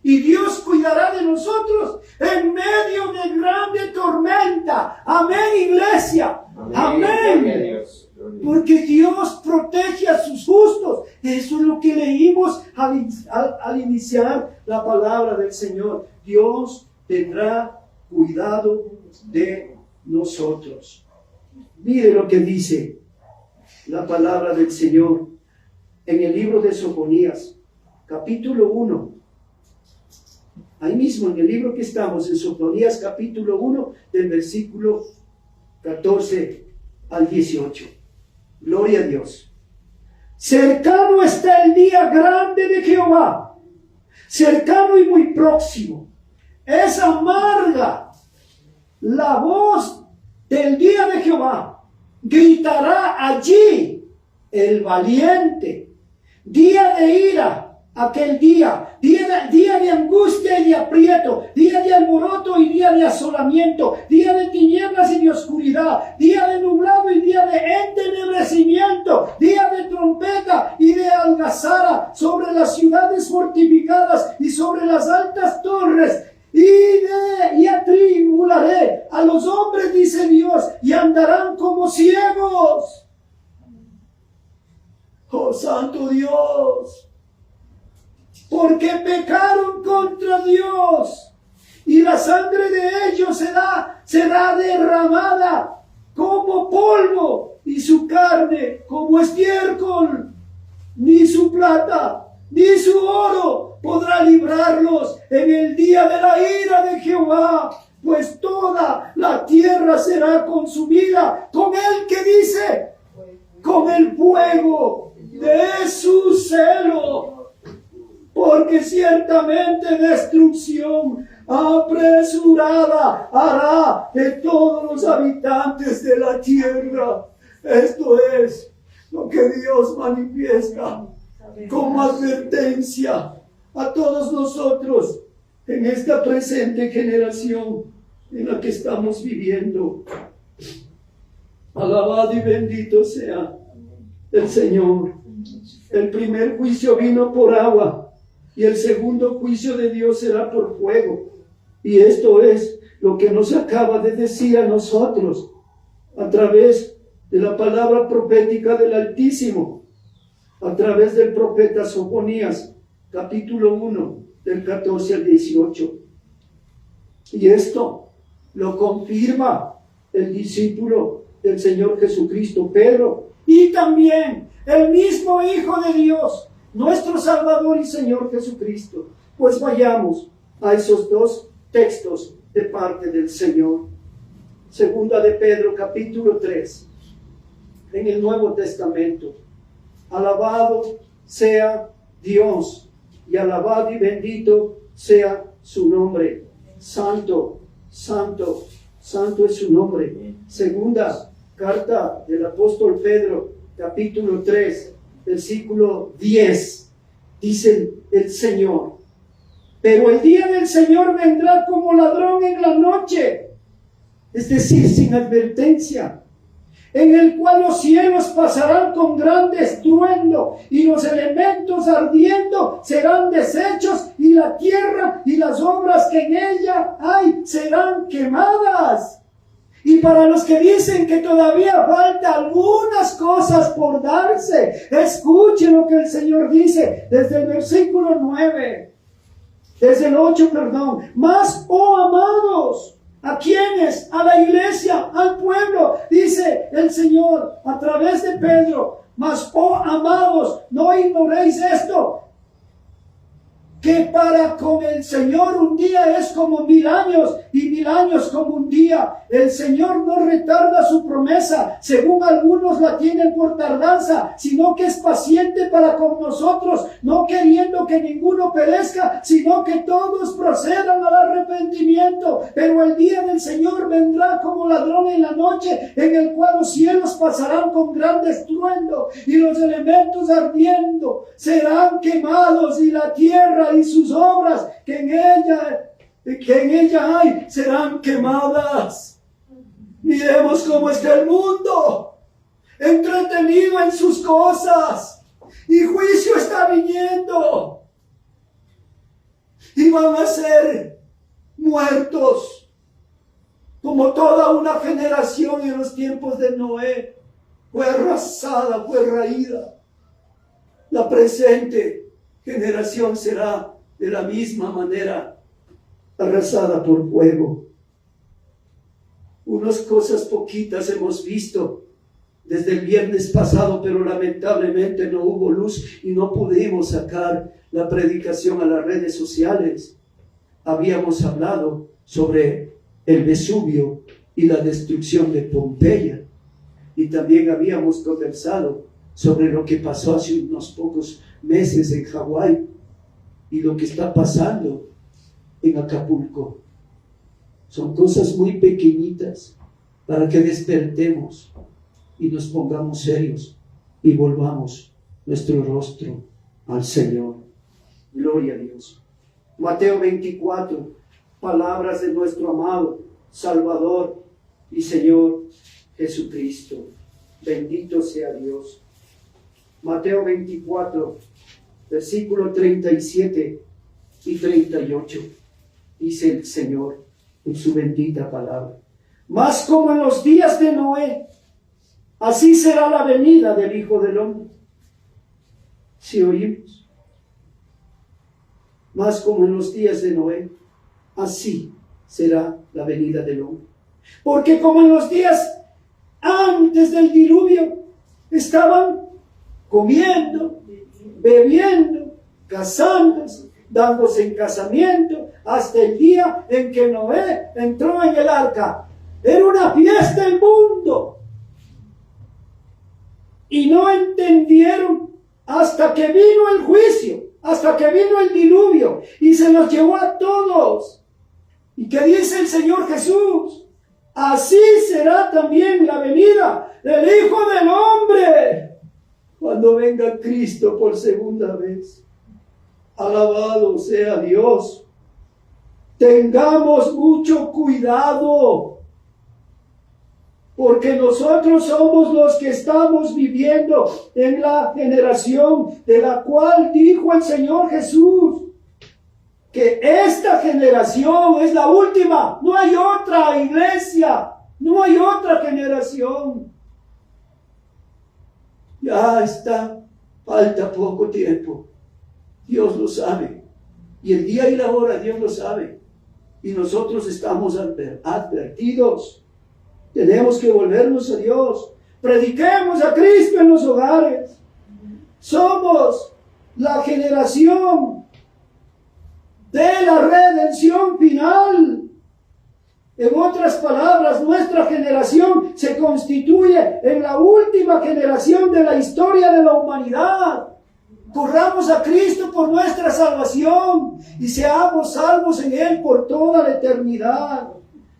y Dios cuidará de nosotros en medio de grande tormenta. Amén, iglesia. Amén. Porque Dios protege a sus justos. Eso es lo que leímos al iniciar la palabra del Señor. Dios tendrá cuidado de nosotros. Mire lo que dice la palabra del Señor en el libro de Sofonías, capítulo 1. Ahí mismo en el libro que estamos, en Sofonías, capítulo 1, del versículo 14 al 18. Gloria a Dios. Cercano está el día grande de Jehová, cercano y muy próximo. Es amarga la voz del día de Jehová. Gritará allí el valiente. Día de ira, aquel día de angustia y de aprieto, día de alboroto y día de asolamiento, día de tinieblas y de oscuridad, día de nublado y día de entenebrecimiento, día de trompeta y de algazara sobre las ciudades fortificadas y sobre las altas torres. Y atribularé a los hombres, dice Dios, y andarán como ciegos. Oh Santo Dios, porque pecaron contra Dios, y la sangre de ellos será derramada como polvo, y su carne como estiércol. Ni su plata, ni su oro podrá librarlos en el día de la ira de Jehová, pues toda la tierra será consumida con el que dice, con el fuego de su celo, porque ciertamente destrucción apresurada hará de todos los habitantes de la tierra. Esto es lo que Dios manifiesta como advertencia a todos nosotros en esta presente generación en la que estamos viviendo. Alabado y bendito sea el Señor. El primer juicio vino por agua y el segundo juicio de Dios será por fuego. Y esto es lo que nos acaba de decir a nosotros a través de la palabra profética del Altísimo, a través del profeta Sofonías, capítulo 1, del 14 al 18. Y esto lo confirma el discípulo del Señor Jesucristo, Pedro, y también el mismo Hijo de Dios, nuestro Salvador y Señor Jesucristo. Pues vayamos a esos dos textos de parte del Señor. Segunda de Pedro, capítulo 3, en el Nuevo Testamento. Alabado sea Dios y alabado y bendito sea su nombre. Santo, santo, santo es su nombre. Segunda carta del apóstol Pedro, capítulo 3, versículo 10. Dice el Señor: pero el día del Señor vendrá como ladrón en la noche, es decir, sin advertencia, en el cual los cielos pasarán con gran estruendo, y los elementos ardiendo serán deshechos, y la tierra y las obras que en ella hay serán quemadas. Y para los que dicen que todavía falta algunas cosas por darse, escuchen lo que el Señor dice desde el versículo 9, desde el 8, perdón. Mas, oh amados, ¿a quiénes? A la iglesia, al pueblo, dice el Señor a través de Pedro. Mas, oh amados, no ignoréis esto, que para con el Señor un día es como 1000 años, y 1000 años como un día. El Señor no retarda su promesa, según algunos la tienen por tardanza, sino que es paciente para con nosotros, no queriendo que ninguno perezca, sino que todos procedan al arrepentimiento. Pero el día del Señor vendrá como ladrón en la noche, en el cual los cielos pasarán con gran estruendo, y los elementos ardiendo serán quemados, y la tierra y sus obras que en ella hay serán quemadas. Miremos cómo está el mundo, entretenido en sus cosas, y juicio está viniendo, y van a ser muertos como toda una generación en los tiempos de Noé. Fue arrasada, fue raída. La presente generación será de la misma manera arrasada por fuego. Unas cosas poquitas hemos visto desde el viernes pasado, pero lamentablemente no hubo luz y no pudimos sacar la predicación a las redes sociales. Habíamos hablado sobre el Vesubio y la destrucción de Pompeya, y también habíamos conversado sobre lo que pasó hace unos pocos meses en Hawái y lo que está pasando en Acapulco. Son cosas muy pequeñitas para que despertemos y nos pongamos serios y volvamos nuestro rostro al Señor. Gloria a Dios. Mateo 24, palabras de nuestro amado Salvador y Señor Jesucristo. Bendito sea Dios. Mateo 24, versículo 37 y 38, dice el Señor en su bendita palabra: mas como en los días de Noé, así será la venida del Hijo del Hombre. Si oímos, mas como en los días de Noé, así será la venida del hombre. Porque como en los días antes del diluvio, estaban comiendo, bebiendo, casándose, dándose en casamiento, hasta el día en que Noé entró en el arca. Era una fiesta el mundo. Y no entendieron hasta que vino el juicio, hasta que vino el diluvio, y se los llevó a todos. ¿Y qué dice el Señor Jesús? Así será también la venida del Hijo del Hombre, cuando venga Cristo por segunda vez. Alabado sea Dios. Tengamos mucho cuidado, porque nosotros somos los que estamos viviendo en la generación de la cual dijo el Señor Jesús que esta generación es la última. No hay otra iglesia, no hay otra generación. Ya está, falta poco tiempo. Dios lo sabe. Y el día y la hora Dios lo sabe. Y nosotros estamos advertidos. Tenemos que volvernos a Dios. Prediquemos a Cristo en los hogares. Somos la generación de la redención final. En otras palabras, nuestra generación se constituye en la última generación de la historia de la humanidad. Corramos a Cristo por nuestra salvación y seamos salvos en Él por toda la eternidad.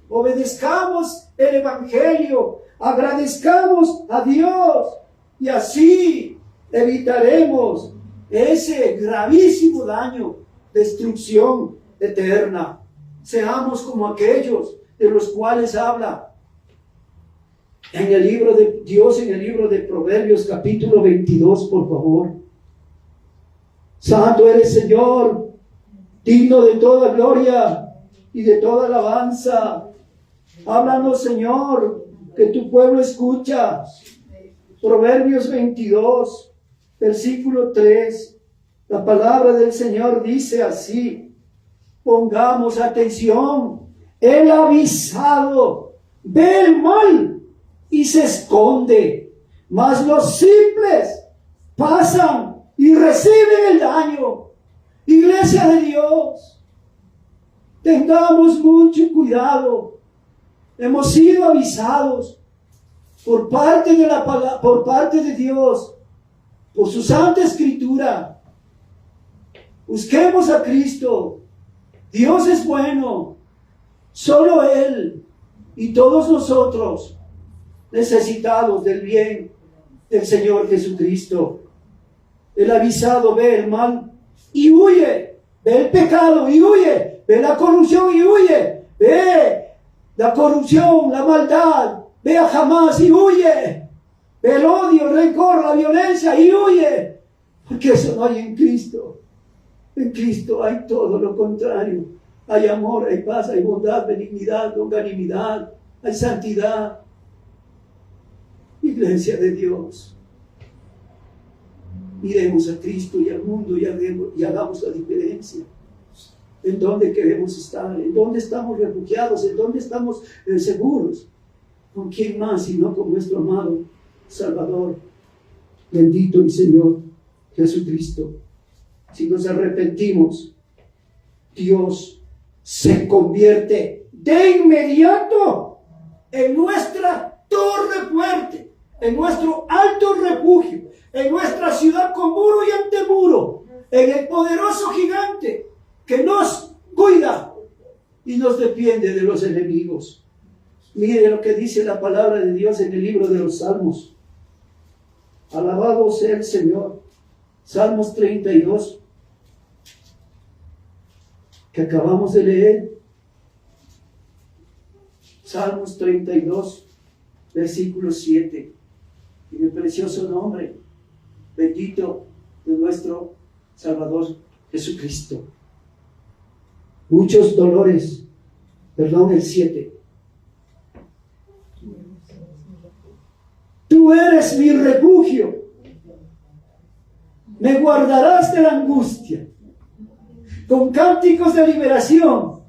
Obedezcamos el Evangelio, agradezcamos a Dios y así evitaremos ese gravísimo daño, destrucción eterna. Seamos como aquellos de los cuales habla En el libro de Dios, en el libro de Proverbios, capítulo 22, por favor. Santo eres, Señor, digno de toda gloria y de toda alabanza. Háblanos, Señor, que tu pueblo escucha. Proverbios 22, versículo 3. La palabra del Señor dice así: pongamos atención. El avisado ve el mal y se esconde, mas los simples pasan y reciben el daño. Iglesia de Dios, tengamos mucho cuidado. Hemos sido avisados por parte de la palabra, por parte de Dios, por su Santa Escritura. Busquemos a Cristo. Dios es bueno. Solo Él y todos nosotros necesitados del bien del Señor Jesucristo. El avisado ve el mal y huye, ve el pecado y huye, ve la corrupción y huye, ve la corrupción, la maldad, ve a Hamás y huye, ve el odio, el rencor, la violencia y huye, porque eso no hay en Cristo. En Cristo hay todo lo contrario. Hay amor, hay paz, hay bondad, benignidad, longanimidad, hay santidad. Iglesia de Dios, miremos a Cristo y al mundo y hagamos la diferencia. ¿En dónde queremos estar? ¿En dónde estamos refugiados? ¿En dónde estamos seguros? ¿Con quién más sino con nuestro amado Salvador, bendito y Señor Jesucristo? Si nos arrepentimos, Dios se convierte de inmediato en nuestra torre fuerte, en nuestro alto refugio, en nuestra ciudad con muro y antemuro, en el poderoso gigante que nos cuida y nos defiende de los enemigos. Mire lo que dice la palabra de Dios en el libro de los Salmos. Alabado sea el Señor. Salmos 32, que acabamos de leer. Salmos 32, versículo 7. En el precioso nombre bendito de nuestro Salvador Jesucristo. Muchos dolores, perdón, el 7. Tú eres mi refugio, me guardarás de la angustia, con cánticos de liberación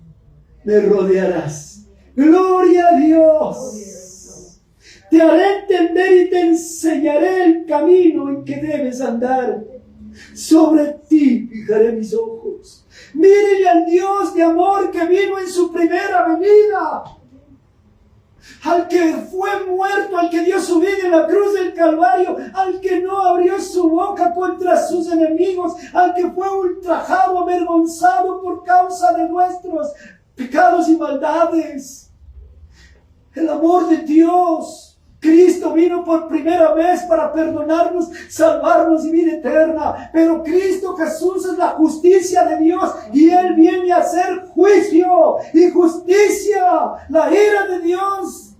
me rodearás. Gloria a Dios. Te haré entender y te enseñaré el camino en que debes andar. Sobre ti fijaré mis ojos. Mírenle al Dios de amor que vino en su primera venida. Al que fue muerto, al que dio su vida en la cruz del Calvario, al que no abrió su boca contra sus enemigos, al que fue ultrajado, avergonzado por causa de nuestros pecados y maldades. El amor de Dios. Cristo vino por primera vez para perdonarnos, salvarnos y vida eterna. Pero Cristo Jesús es la justicia de Dios y Él viene a hacer juicio y justicia, la ira de Dios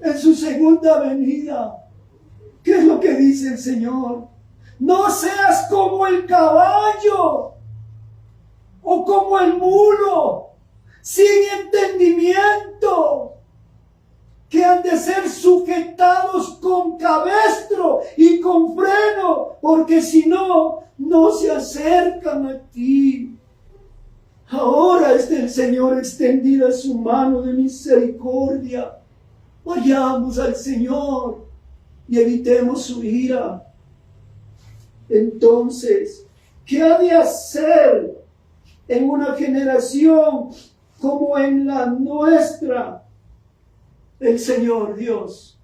en su segunda venida. ¿Qué es lo que dice el Señor? No seas como el caballo o como el mulo, sin entendimiento, que han de ser sujetados con cabestro y con freno, porque si no, no se acercan a ti. Ahora está el Señor extendida su mano de misericordia. Vayamos al Señor y evitemos su ira. Entonces, ¿qué ha de hacer en una generación como en la nuestra? El Señor Dios.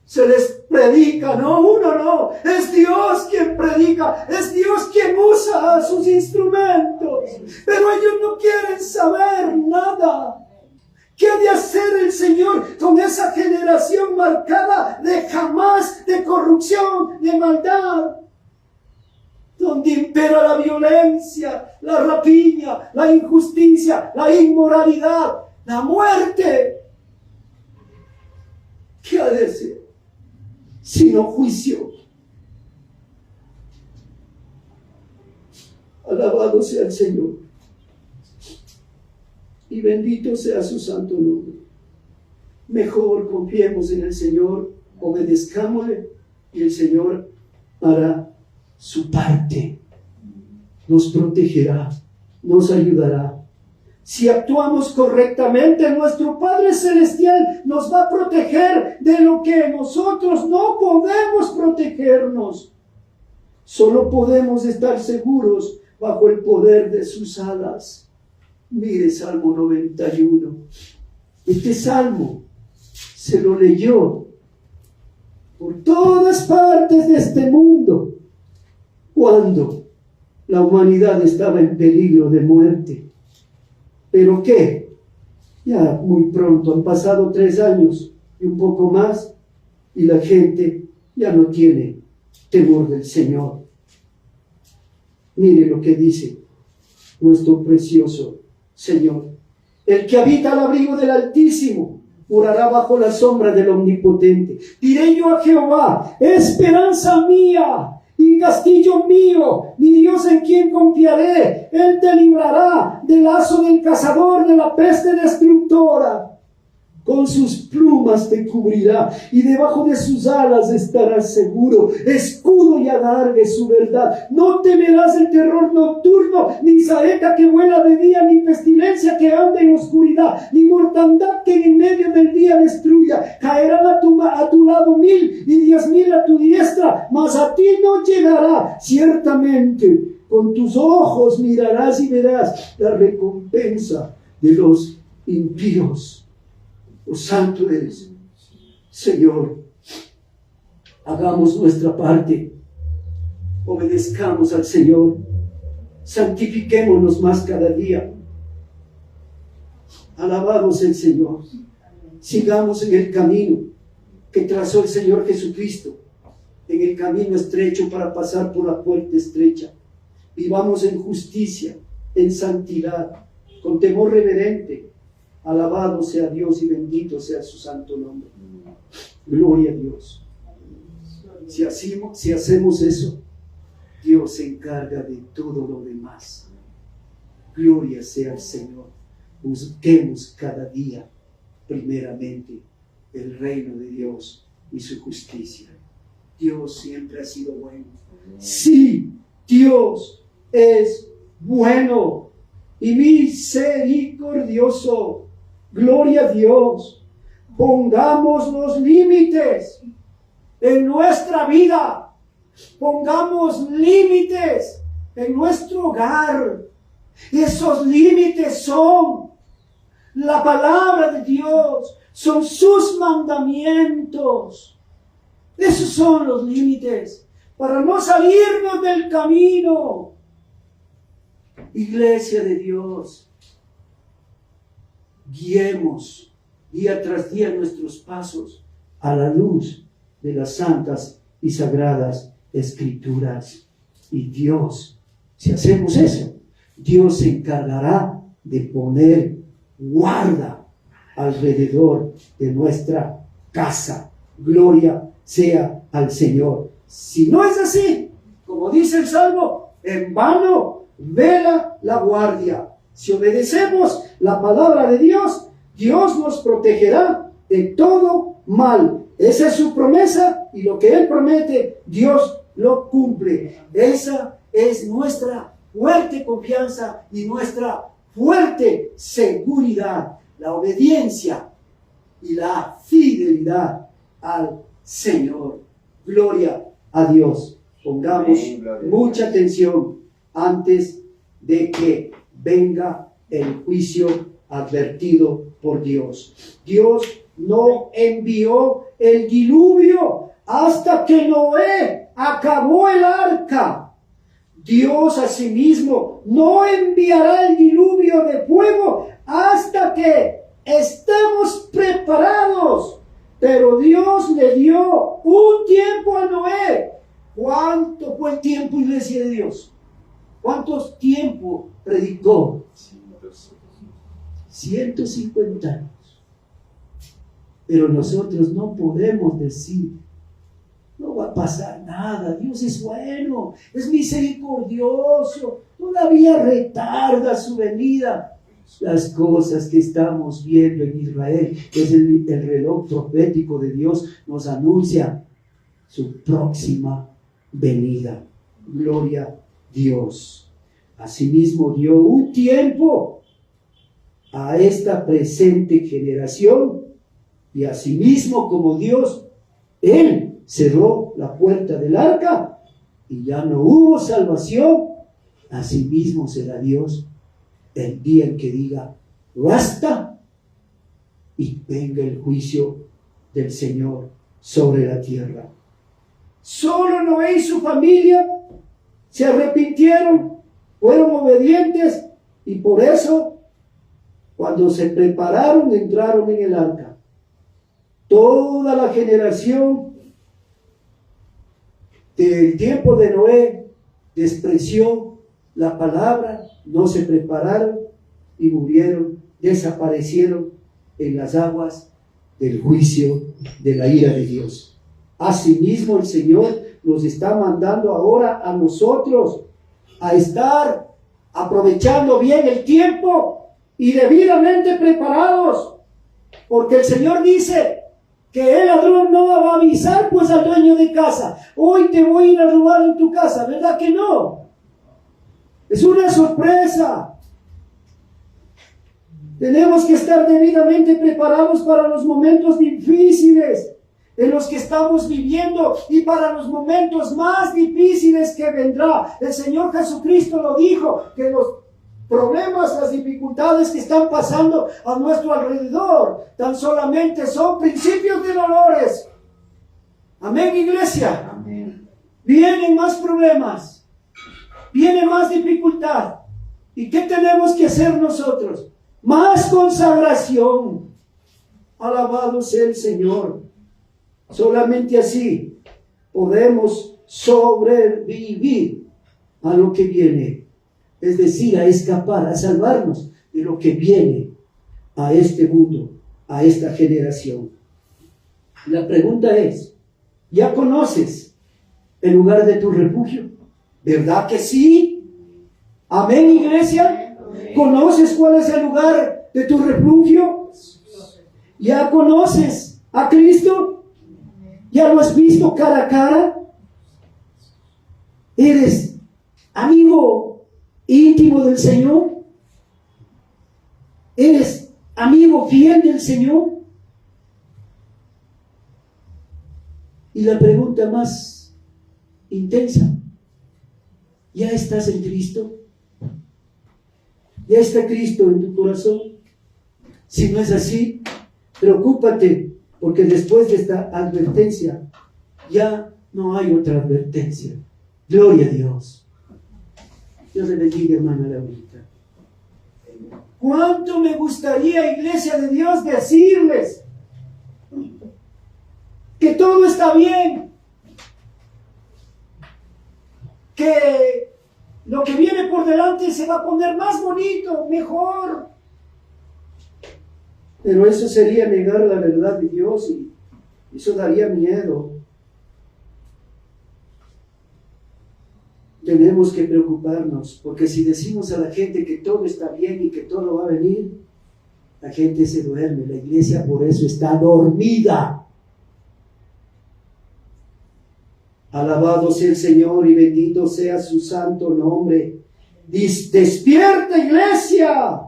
Se les predica, no uno, no. Es Dios quien predica, es Dios quien usa sus instrumentos. Pero ellos no quieren saber nada. ¿Qué ha de hacer el Señor con esa generación marcada de jamás, de corrupción, de maldad? Donde impera la violencia, la rapiña, la injusticia, la inmoralidad, la muerte. ¿Qué ha de hacer? Sino juicio. Alabado sea el Señor. Y bendito sea su santo nombre. Mejor confiemos en el Señor, obedezcámosle y el Señor hará su parte. Nos protegerá, nos ayudará. Si actuamos correctamente, nuestro Padre Celestial nos va a proteger de lo que nosotros no podemos protegernos. Solo podemos estar seguros bajo el poder de sus alas. Mire Salmo 91. Este salmo se lo leyó por todas partes de este mundo cuando la humanidad estaba en peligro de muerte. ¿Pero qué? Ya muy pronto, han pasado 3 años y un poco más, y la gente ya no tiene temor del Señor. Mire lo que dice nuestro precioso Señor. El que habita al abrigo del Altísimo morará bajo la sombra del Omnipotente. Diré yo a Jehová, esperanza mía y castillo mío, mi Dios en quien confiaré. Él te librará del lazo del cazador, de la peste destructora. Con sus plumas te cubrirá y debajo de sus alas estarás seguro. Escudo y adarga es su verdad. No temerás el terror nocturno, ni saeta que vuela de día, ni pestilencia que anda en oscuridad, ni mortandad que en medio del día destruya. Caerán a tu lado 1000 y 10.000 a tu diestra, mas a ti no llegará. Ciertamente con tus ojos mirarás y verás la recompensa de los impíos. Oh, santo eres, Señor. Hagamos nuestra parte, obedezcamos al Señor, santifiquémonos más cada día. Alabamos el Señor. Sigamos en el camino que trazó el Señor Jesucristo, en el camino estrecho para pasar por la puerta estrecha. Vivamos en justicia, en santidad, con temor reverente. Alabado sea Dios y bendito sea su santo nombre. Gloria a Dios. Si hacemos eso, Dios se encarga de todo lo demás. Gloria sea al Señor. Busquemos cada día, primeramente, el reino de Dios y su justicia. Dios siempre ha sido bueno. Sí, Dios es bueno y misericordioso. Gloria a Dios. Pongamos los límites en nuestra vida. Pongamos límites en nuestro hogar. Esos límites son la palabra de Dios, son sus mandamientos. Esos son los límites para no salirnos del camino. Iglesia de Dios, guiemos día tras día nuestros pasos a la luz de las santas y sagradas Escrituras. Y Dios, si hacemos eso, Dios se encargará de poner guarda alrededor de nuestra casa. Gloria sea al Señor. Si no es así, como dice el Salmo, en vano vela la guardia. Si obedecemos la palabra de Dios, Dios nos protegerá de todo mal. Esa es su promesa y lo que Él promete, Dios lo cumple. Esa es nuestra fuerte confianza y nuestra fuerte seguridad. La obediencia y la fidelidad al Señor. Gloria a Dios. Pongamos mucha atención antes de que venga el juicio advertido por Dios. Dios no envió el diluvio hasta que Noé acabó el arca. Dios asimismo no enviará el diluvio de fuego hasta que estemos preparados. Pero Dios le dio un tiempo a Noé. ¿Cuánto fue el tiempo, iglesia de Dios? ¿Cuántos tiempos predicó? 150 años. Pero nosotros no podemos decir, no va a pasar nada, Dios es bueno, es misericordioso, todavía retarda su venida. Las cosas que estamos viendo en Israel, que es el reloj profético de Dios, nos anuncia su próxima venida. Gloria a Dios. Asimismo dio un tiempo a esta presente generación, y asimismo como Dios, Él cerró la puerta del arca y ya no hubo salvación, asimismo será Dios el día en que diga basta y venga el juicio del Señor sobre la tierra. Solo Noé y su familia se arrepintieron, fueron obedientes, y por eso cuando se prepararon entraron en el arca. Toda la generación del tiempo de Noé despreció la palabra, no se prepararon y murieron, desaparecieron en las aguas del juicio de la ira de Dios. Asimismo el Señor nos está mandando ahora a nosotros a estar aprovechando bien el tiempo y debidamente preparados, porque el Señor dice que el ladrón no va a avisar pues al dueño de casa: hoy te voy a ir a robar en tu casa. ¿Verdad que no? Es una sorpresa. Tenemos que estar debidamente preparados para los momentos difíciles en los que estamos viviendo y para los momentos más difíciles que vendrá. El Señor Jesucristo lo dijo, que los problemas, las dificultades que están pasando a nuestro alrededor tan solamente son principios de dolores. Amén, iglesia. Amén. Vienen más problemas, viene más dificultad. ¿Y qué tenemos que hacer nosotros? Más consagración. Alabado sea el Señor. Solamente así podemos sobrevivir a lo que viene. Es decir, a escapar, a salvarnos de lo que viene a este mundo, a esta generación. La pregunta es, ¿ya conoces el lugar de tu refugio? ¿Verdad que sí? Amén, iglesia. ¿Conoces cuál es el lugar de tu refugio? ¿Ya conoces a Cristo? ¿Ya lo has visto cara a cara? ¿Eres amigo íntimo del Señor? ¿Eres amigo fiel del Señor? Y la pregunta más intensa: ¿ya estás en Cristo? ¿Ya está Cristo en tu corazón? Si no es así, preocúpate, porque después de esta advertencia ya no hay otra advertencia. Gloria a Dios. Dios le bendiga, hermana Laurita. ¿Cuánto me gustaría, iglesia de Dios, decirles que todo está bien, que lo que viene por delante se va a poner más bonito, mejor? Pero eso sería negar la verdad de Dios y eso daría miedo. Tenemos que preocuparnos, porque si decimos a la gente que todo está bien y que todo va a venir, la gente se duerme. La iglesia por eso está dormida. Alabado sea el Señor y bendito sea su santo nombre. Despierta, iglesia.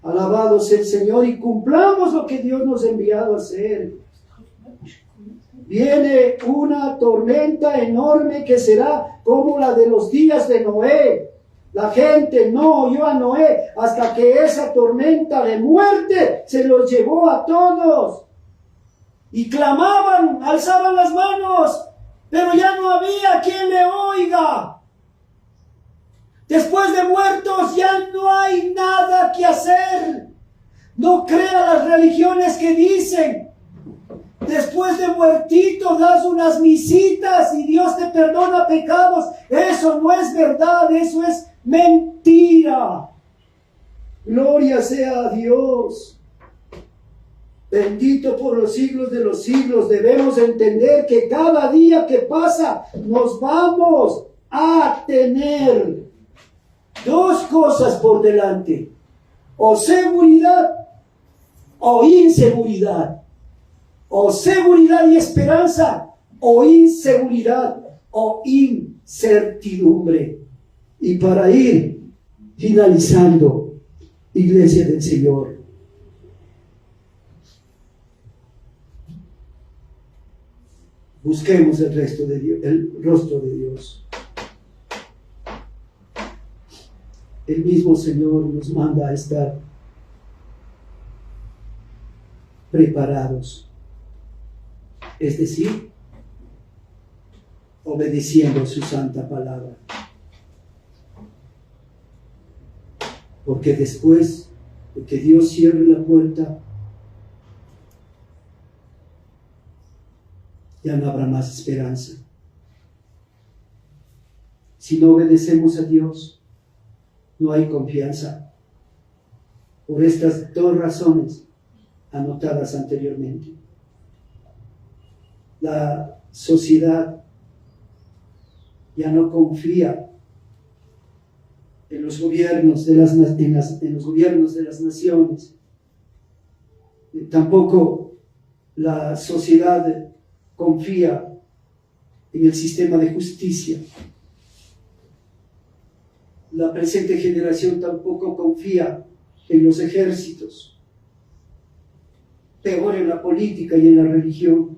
Alabado sea el Señor y cumplamos lo que Dios nos ha enviado a hacer. Viene una tormenta enorme que será como la de los días de Noé. La gente no oyó a Noé hasta que esa tormenta de muerte se los llevó a todos. Y clamaban, alzaban las manos, pero ya no había quien le oiga. Después de muertos ya no hay nada que hacer. No crea las religiones que dicen: después de muertito das unas misitas y Dios te perdona pecados. Eso no es verdad, eso es mentira. Gloria sea a Dios. bendito por los siglos de los siglos. Debemos entender que cada día que pasa nos vamos a tener dos cosas por delante: o seguridad o inseguridad, o seguridad y esperanza, o inseguridad o incertidumbre. Y para ir finalizando, Iglesia del Señor, busquemos el rostro de Dios. El mismo Señor nos manda a estar preparados, es decir, obedeciendo su santa palabra. Porque después de que Dios cierre la puerta, ya no habrá más esperanza. Si no obedecemos a Dios, no hay confianza. Por estas dos razones anotadas anteriormente. La sociedad ya no confía en los gobiernos de las naciones. Tampoco la sociedad confía en el sistema de justicia. La presente generación tampoco confía en los ejércitos, peor en la política y en la religión,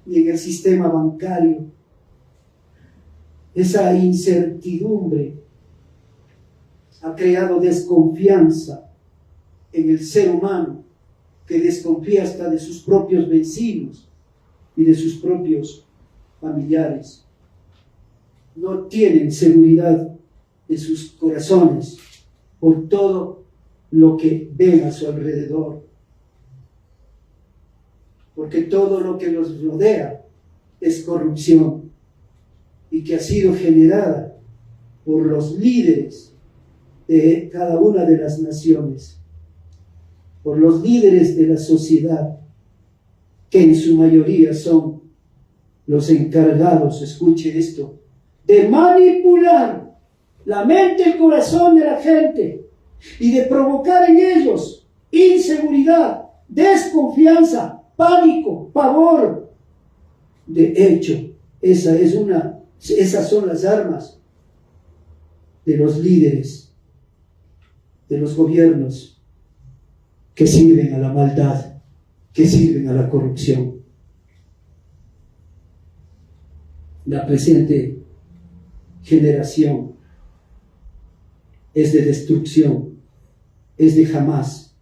y en el sistema bancario. Esa incertidumbre ha creado desconfianza en el ser humano, que desconfía hasta de sus propios vecinos y de sus propios familiares. No tienen seguridad en sus corazones por todo lo que ven a su alrededor, porque todo lo que los rodea es corrupción y que ha sido generada por los líderes de cada una de las naciones, por los líderes de la sociedad, que en su mayoría son los encargados, escuche esto, de manipular la mente y el corazón de la gente y de provocar en ellos inseguridad, desconfianza, pánico, pavor. De hecho, esas son las armas de los líderes, de los gobiernos que sirven a la maldad, que sirven a la corrupción. La presente generación es de destrucción, es de jamás,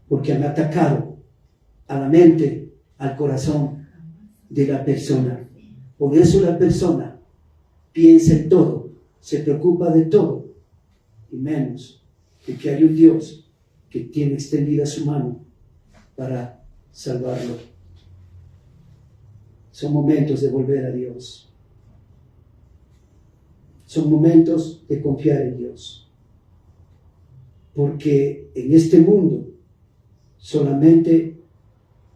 porque han atacado a la mente, al corazón de la persona. Por eso la persona piensa en todo, se preocupa de todo, y menos de que hay un Dios que tiene extendida su mano para salvarlo. Son momentos de volver a Dios. Son momentos de confiar en Dios. Porque en este mundo solamente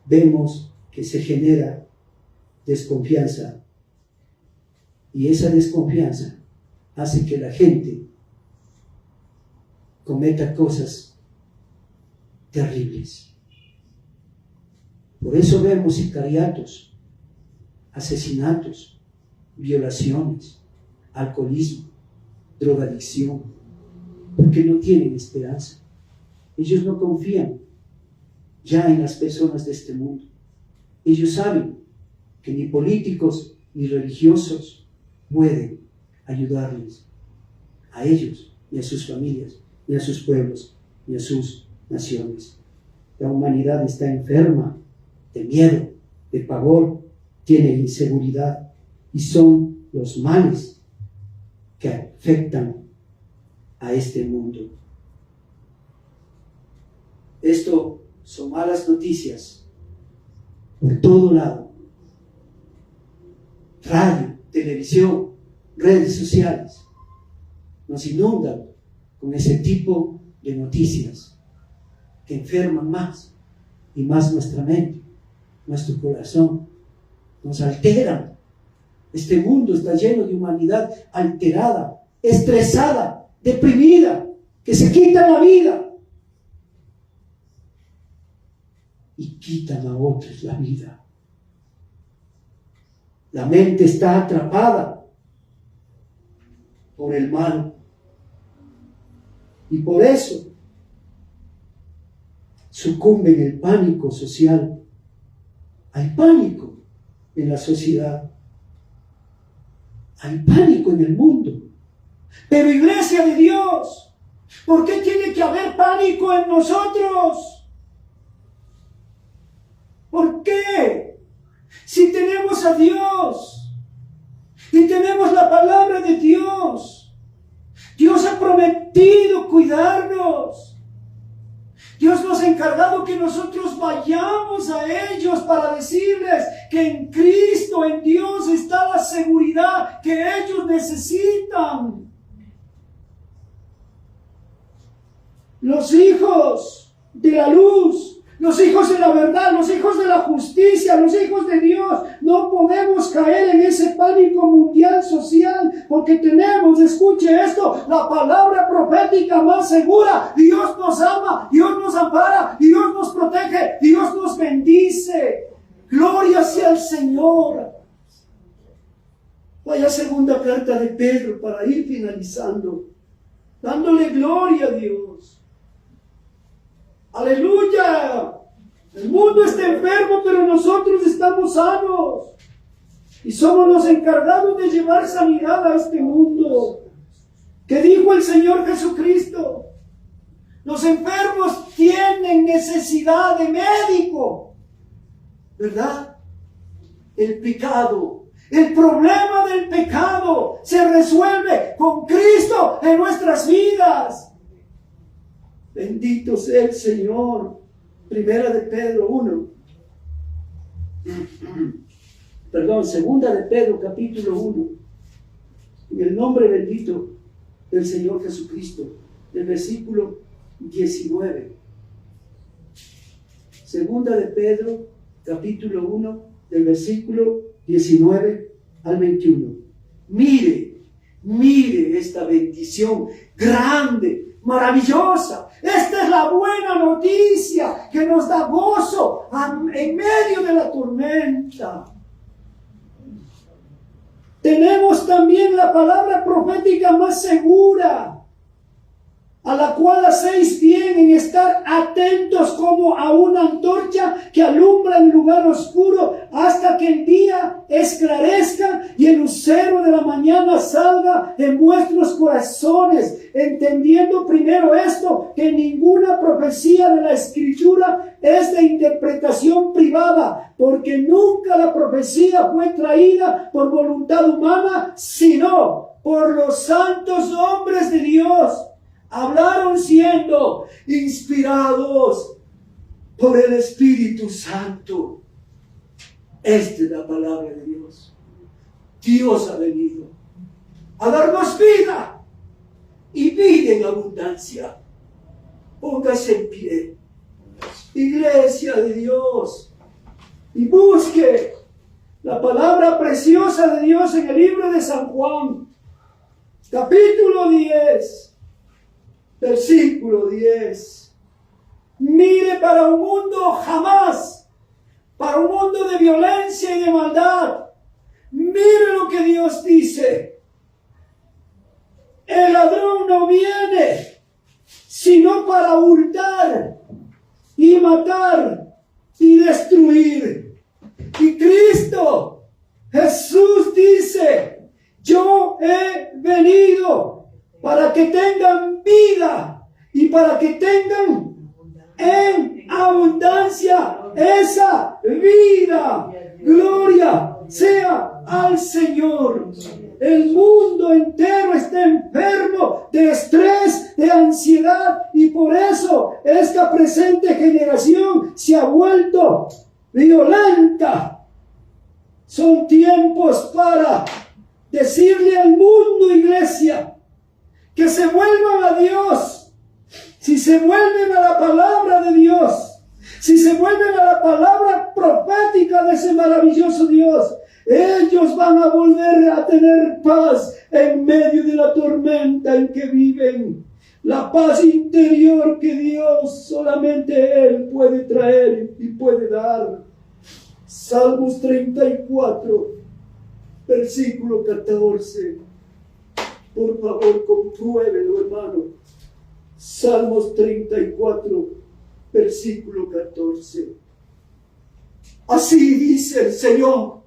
vemos que se genera desconfianza. Y esa desconfianza hace que la gente cometa cosas terribles. Por eso vemos sicariatos, asesinatos, violaciones, alcoholismo, drogadicción, porque no tienen esperanza. Ellos no confían ya en las personas de este mundo. Ellos saben que ni políticos ni religiosos pueden ayudarles a ellos, ni a sus familias, ni a sus pueblos, ni a sus naciones. La humanidad está enferma de miedo, de pavor, tiene inseguridad, y son los males que afectan a este mundo. Esto son malas noticias por todo lado. Radio, televisión, redes sociales nos inundan con ese tipo de noticias que enferman más y más nuestra mente, nuestro corazón, nos alteran. Este mundo está lleno de humanidad alterada, estresada, deprimida, que se quitan la vida y quitan a otros la vida. La mente está atrapada por el mal y por eso sucumbe en el pánico social. Hay pánico en la sociedad, hay pánico en el mundo. Pero iglesia de Dios, ¿por qué tiene que haber pánico en nosotros? ¿Por qué? Si tenemos a Dios y tenemos la palabra de Dios, Dios ha prometido cuidarnos. Dios nos ha encargado que nosotros vayamos a ellos para decirles que en Cristo, en Dios, está la seguridad que ellos necesitan. Los hijos de la luz, los hijos de la verdad, los hijos de la justicia, los hijos de Dios, no podemos caer en ese pánico mundial social, porque tenemos, escuche esto, la palabra profética más segura. Dios nos ama, Dios nos ampara, Dios nos protege, Dios nos bendice. Gloria sea al Señor. Vaya segunda carta de Pedro para ir finalizando, dándole gloria a Dios. ¡Aleluya! El mundo está enfermo, pero nosotros estamos sanos. Y somos los encargados de llevar sanidad a este mundo. ¿Qué dijo el Señor Jesucristo? Los enfermos tienen necesidad de médico, ¿verdad? El pecado, el problema del pecado se resuelve con Cristo en nuestras vidas. Bendito sea el Señor. Primera de Pedro 1. Segunda de Pedro capítulo 1. En el nombre bendito del Señor Jesucristo, del versículo 19. Segunda de Pedro capítulo 1, del versículo 19 al 21. Mire esta bendición grande, maravillosa. Esta es la buena noticia que nos da gozo en medio de la tormenta. Tenemos también la palabra profética más segura, a la cual hacéis bien en estar atentos como a una antorcha que alumbra en lugar oscuro hasta que el día esclarezca y el lucero de la mañana salga en vuestros corazones, entendiendo primero esto, que ninguna profecía de la Escritura es de interpretación privada, porque nunca la profecía fue traída por voluntad humana, sino por los santos hombres de Dios. Hablaron siendo inspirados por el Espíritu Santo. Esta es la palabra de Dios. Dios ha venido a darnos vida y vida en abundancia. Póngase en pie, iglesia de Dios, y busque la palabra preciosa de Dios en el libro de San Juan, capítulo 10. Versículo 10. Mire para un mundo para un mundo de violencia y de maldad. Mire lo que Dios dice. El ladrón no viene sino para hurtar y matar y destruir. Y Cristo, Jesús dice: yo he venido para que tengan vida y para que tengan en abundancia esa vida. Gloria sea al Señor. El mundo entero está enfermo de estrés, de ansiedad, y por eso esta presente generación se ha vuelto violenta. Son tiempos para decirle al mundo, iglesia, que se vuelvan a Dios. si se vuelven a la palabra de Dios, si se vuelven a la palabra profética de ese maravilloso Dios, ellos van a volver a tener paz en medio de la tormenta en que viven. La paz interior que Dios, solamente Él puede traer y puede dar. Salmos 34, versículo 14. Por favor, compruébelo, hermano. Salmos 34, versículo 14. Así dice el Señor: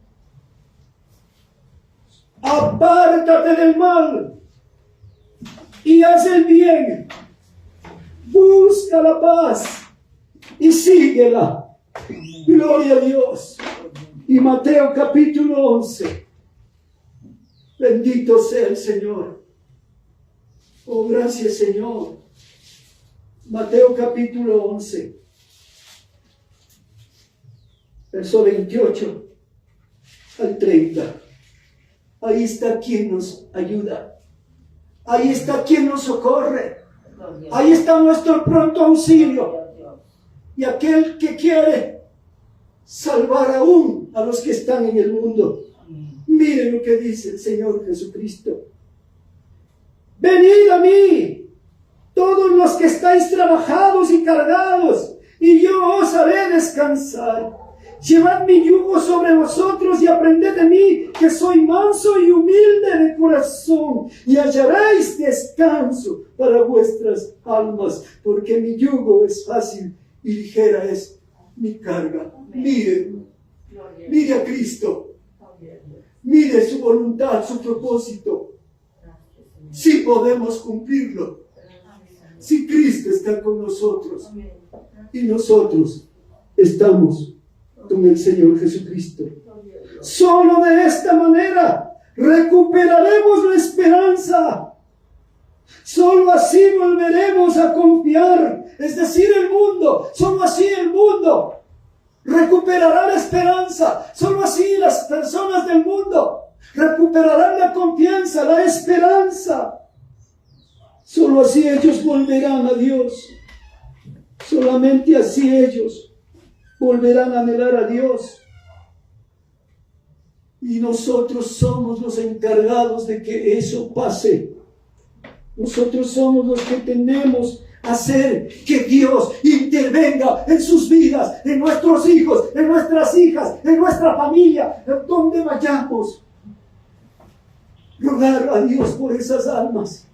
apártate del mal y haz el bien, busca la paz y síguela. Gloria a Dios. Y Mateo capítulo 11. Bendito sea el Señor. Oh, gracias, Señor. Mateo capítulo 11, verso 28 al 30. Ahí está quien nos ayuda. Ahí está quien nos socorre. Ahí está nuestro pronto auxilio. Y aquel que quiere salvar aún a los que están en el mundo. Miren lo que dice el Señor Jesucristo. Venid a mí, todos los que estáis trabajados y cargados, y yo os haré descansar. Llevad mi yugo sobre vosotros y aprended de mí, que soy manso y humilde de corazón, y hallaréis descanso para vuestras almas, porque mi yugo es fácil y ligera es mi carga. Mire, mire a Cristo, mire su voluntad, su propósito. Si podemos cumplirlo, si Cristo está con nosotros y nosotros estamos con el Señor Jesucristo. Solo de esta manera recuperaremos la esperanza. Solo así volveremos a confiar. Es decir, el mundo, solo así el mundo recuperará la esperanza. Solo así las personas del mundo recuperarán la confianza, la esperanza. Solo así ellos volverán a Dios. Solamente así ellos volverán a anhelar a Dios. Y nosotros somos los encargados de que eso pase. Nosotros somos los que tenemos que hacer que Dios intervenga en sus vidas, en nuestros hijos, en nuestras hijas, en nuestra familia, en donde vayamos. Rogar a Dios por esas almas.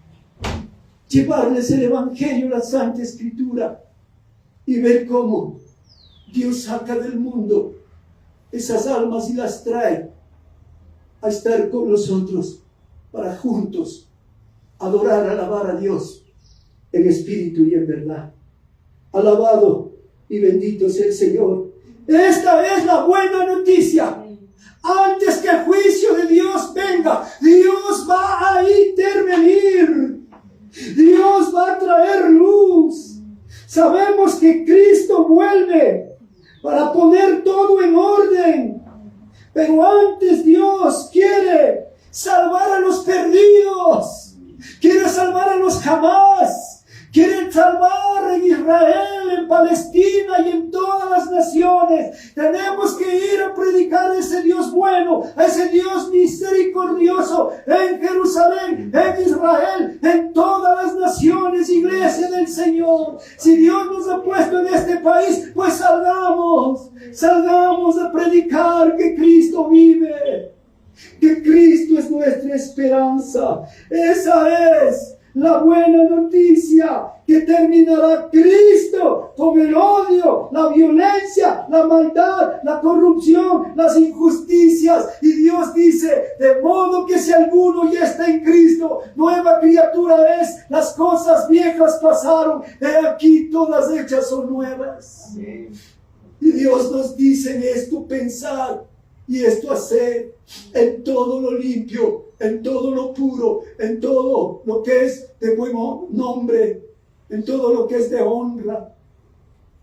Llevarles el Evangelio, la Santa Escritura, y ver cómo Dios saca del mundo esas almas y las trae a estar con nosotros para juntos adorar, alabar a Dios en espíritu y en verdad. Alabado y bendito sea el Señor. Esta es la buena noticia. Antes que el juicio de Dios venga, Dios va a intervenir. Dios va a traer luz. Sabemos que Cristo vuelve para poner todo en orden. Pero antes Dios quiere salvar a los perdidos. Quiere salvar a los Hamás. Quiere salvar en Israel, en Palestina y en todas las naciones. Tenemos que ir a predicar a ese Dios bueno, a ese Dios misericordioso en Jerusalén, en Israel, en todas las naciones, iglesia del Señor. Si Dios nos ha puesto en este país, pues salgamos a predicar que Cristo vive, que Cristo es nuestra esperanza. Esa es la buena noticia, que terminará Cristo con el odio, la violencia, la maldad, la corrupción, las injusticias. Y Dios dice, de modo que si alguno ya está en Cristo, nueva criatura es, las cosas viejas pasaron, he aquí todas hechas son nuevas. Amén. Y Dios nos dice en esto pensar y esto hacer, en todo lo limpio, en todo lo puro, en todo lo que es de buen nombre, en todo lo que es de honra,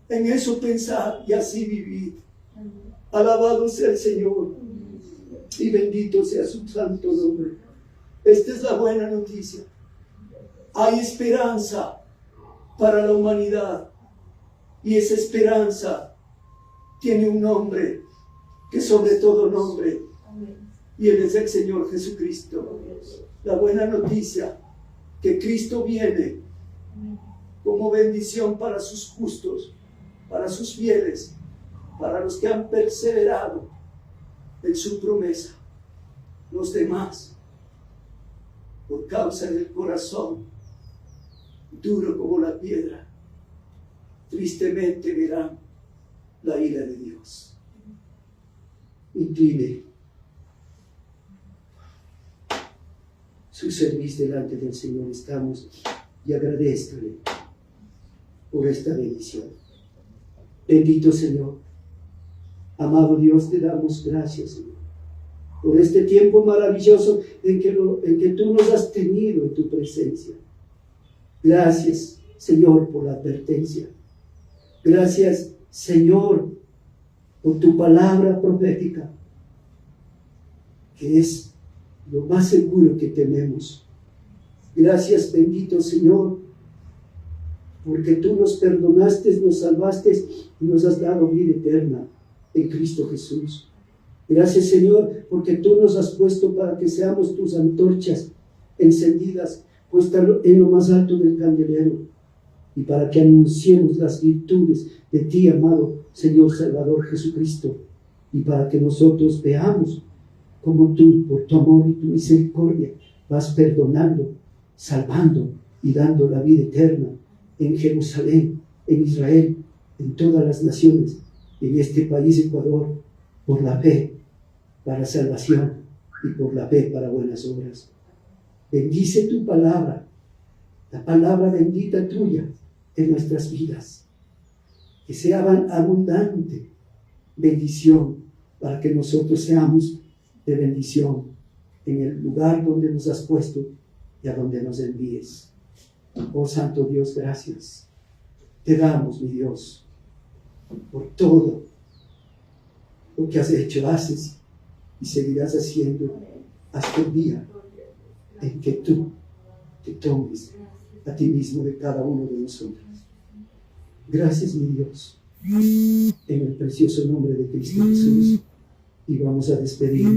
en eso pensar y así vivir. Alabado sea el Señor y bendito sea su santo nombre. Esta es la buena noticia. Hay esperanza para la humanidad. Y esa esperanza tiene un nombre que sobre todo nombre. Y Él es el Señor Jesucristo. La buena noticia que Cristo viene como bendición para sus justos, para sus fieles, para los que han perseverado en su promesa. Los demás, por causa del corazón duro como la piedra, tristemente verán la ira de Dios. Incline su servicio delante del Señor, estamos, y agradezcale por esta bendición. Bendito Señor, amado Dios, te damos gracias, Señor, por este tiempo maravilloso en que tú nos has tenido en tu presencia. Gracias, Señor, por la advertencia. Gracias, Señor, por tu palabra profética, que es lo más seguro que tenemos. Gracias, bendito Señor, porque tú nos perdonaste, nos salvaste y nos has dado vida eterna en Cristo Jesús. Gracias, Señor, porque tú nos has puesto para que seamos tus antorchas encendidas, puestas en lo más alto del candelero, y para que anunciemos las virtudes de ti, amado Señor Salvador Jesucristo, y para que nosotros veamos como tú, por tu amor y tu misericordia, vas perdonando, salvando y dando la vida eterna en Jerusalén, en Israel, en todas las naciones, en este país Ecuador, por la fe para salvación y por la fe para buenas obras. Bendice tu palabra, la palabra bendita tuya en nuestras vidas, que sea abundante bendición para que nosotros seamos de bendición en el lugar donde nos has puesto y a donde nos envíes. Oh Santo Dios, gracias. Te damos, mi Dios, por todo lo que has hecho, haces y seguirás haciendo hasta el día en que tú te tomes a ti mismo de cada uno de nosotros. Gracias, mi Dios, en el precioso nombre de Cristo Jesús, y vamos a despedir.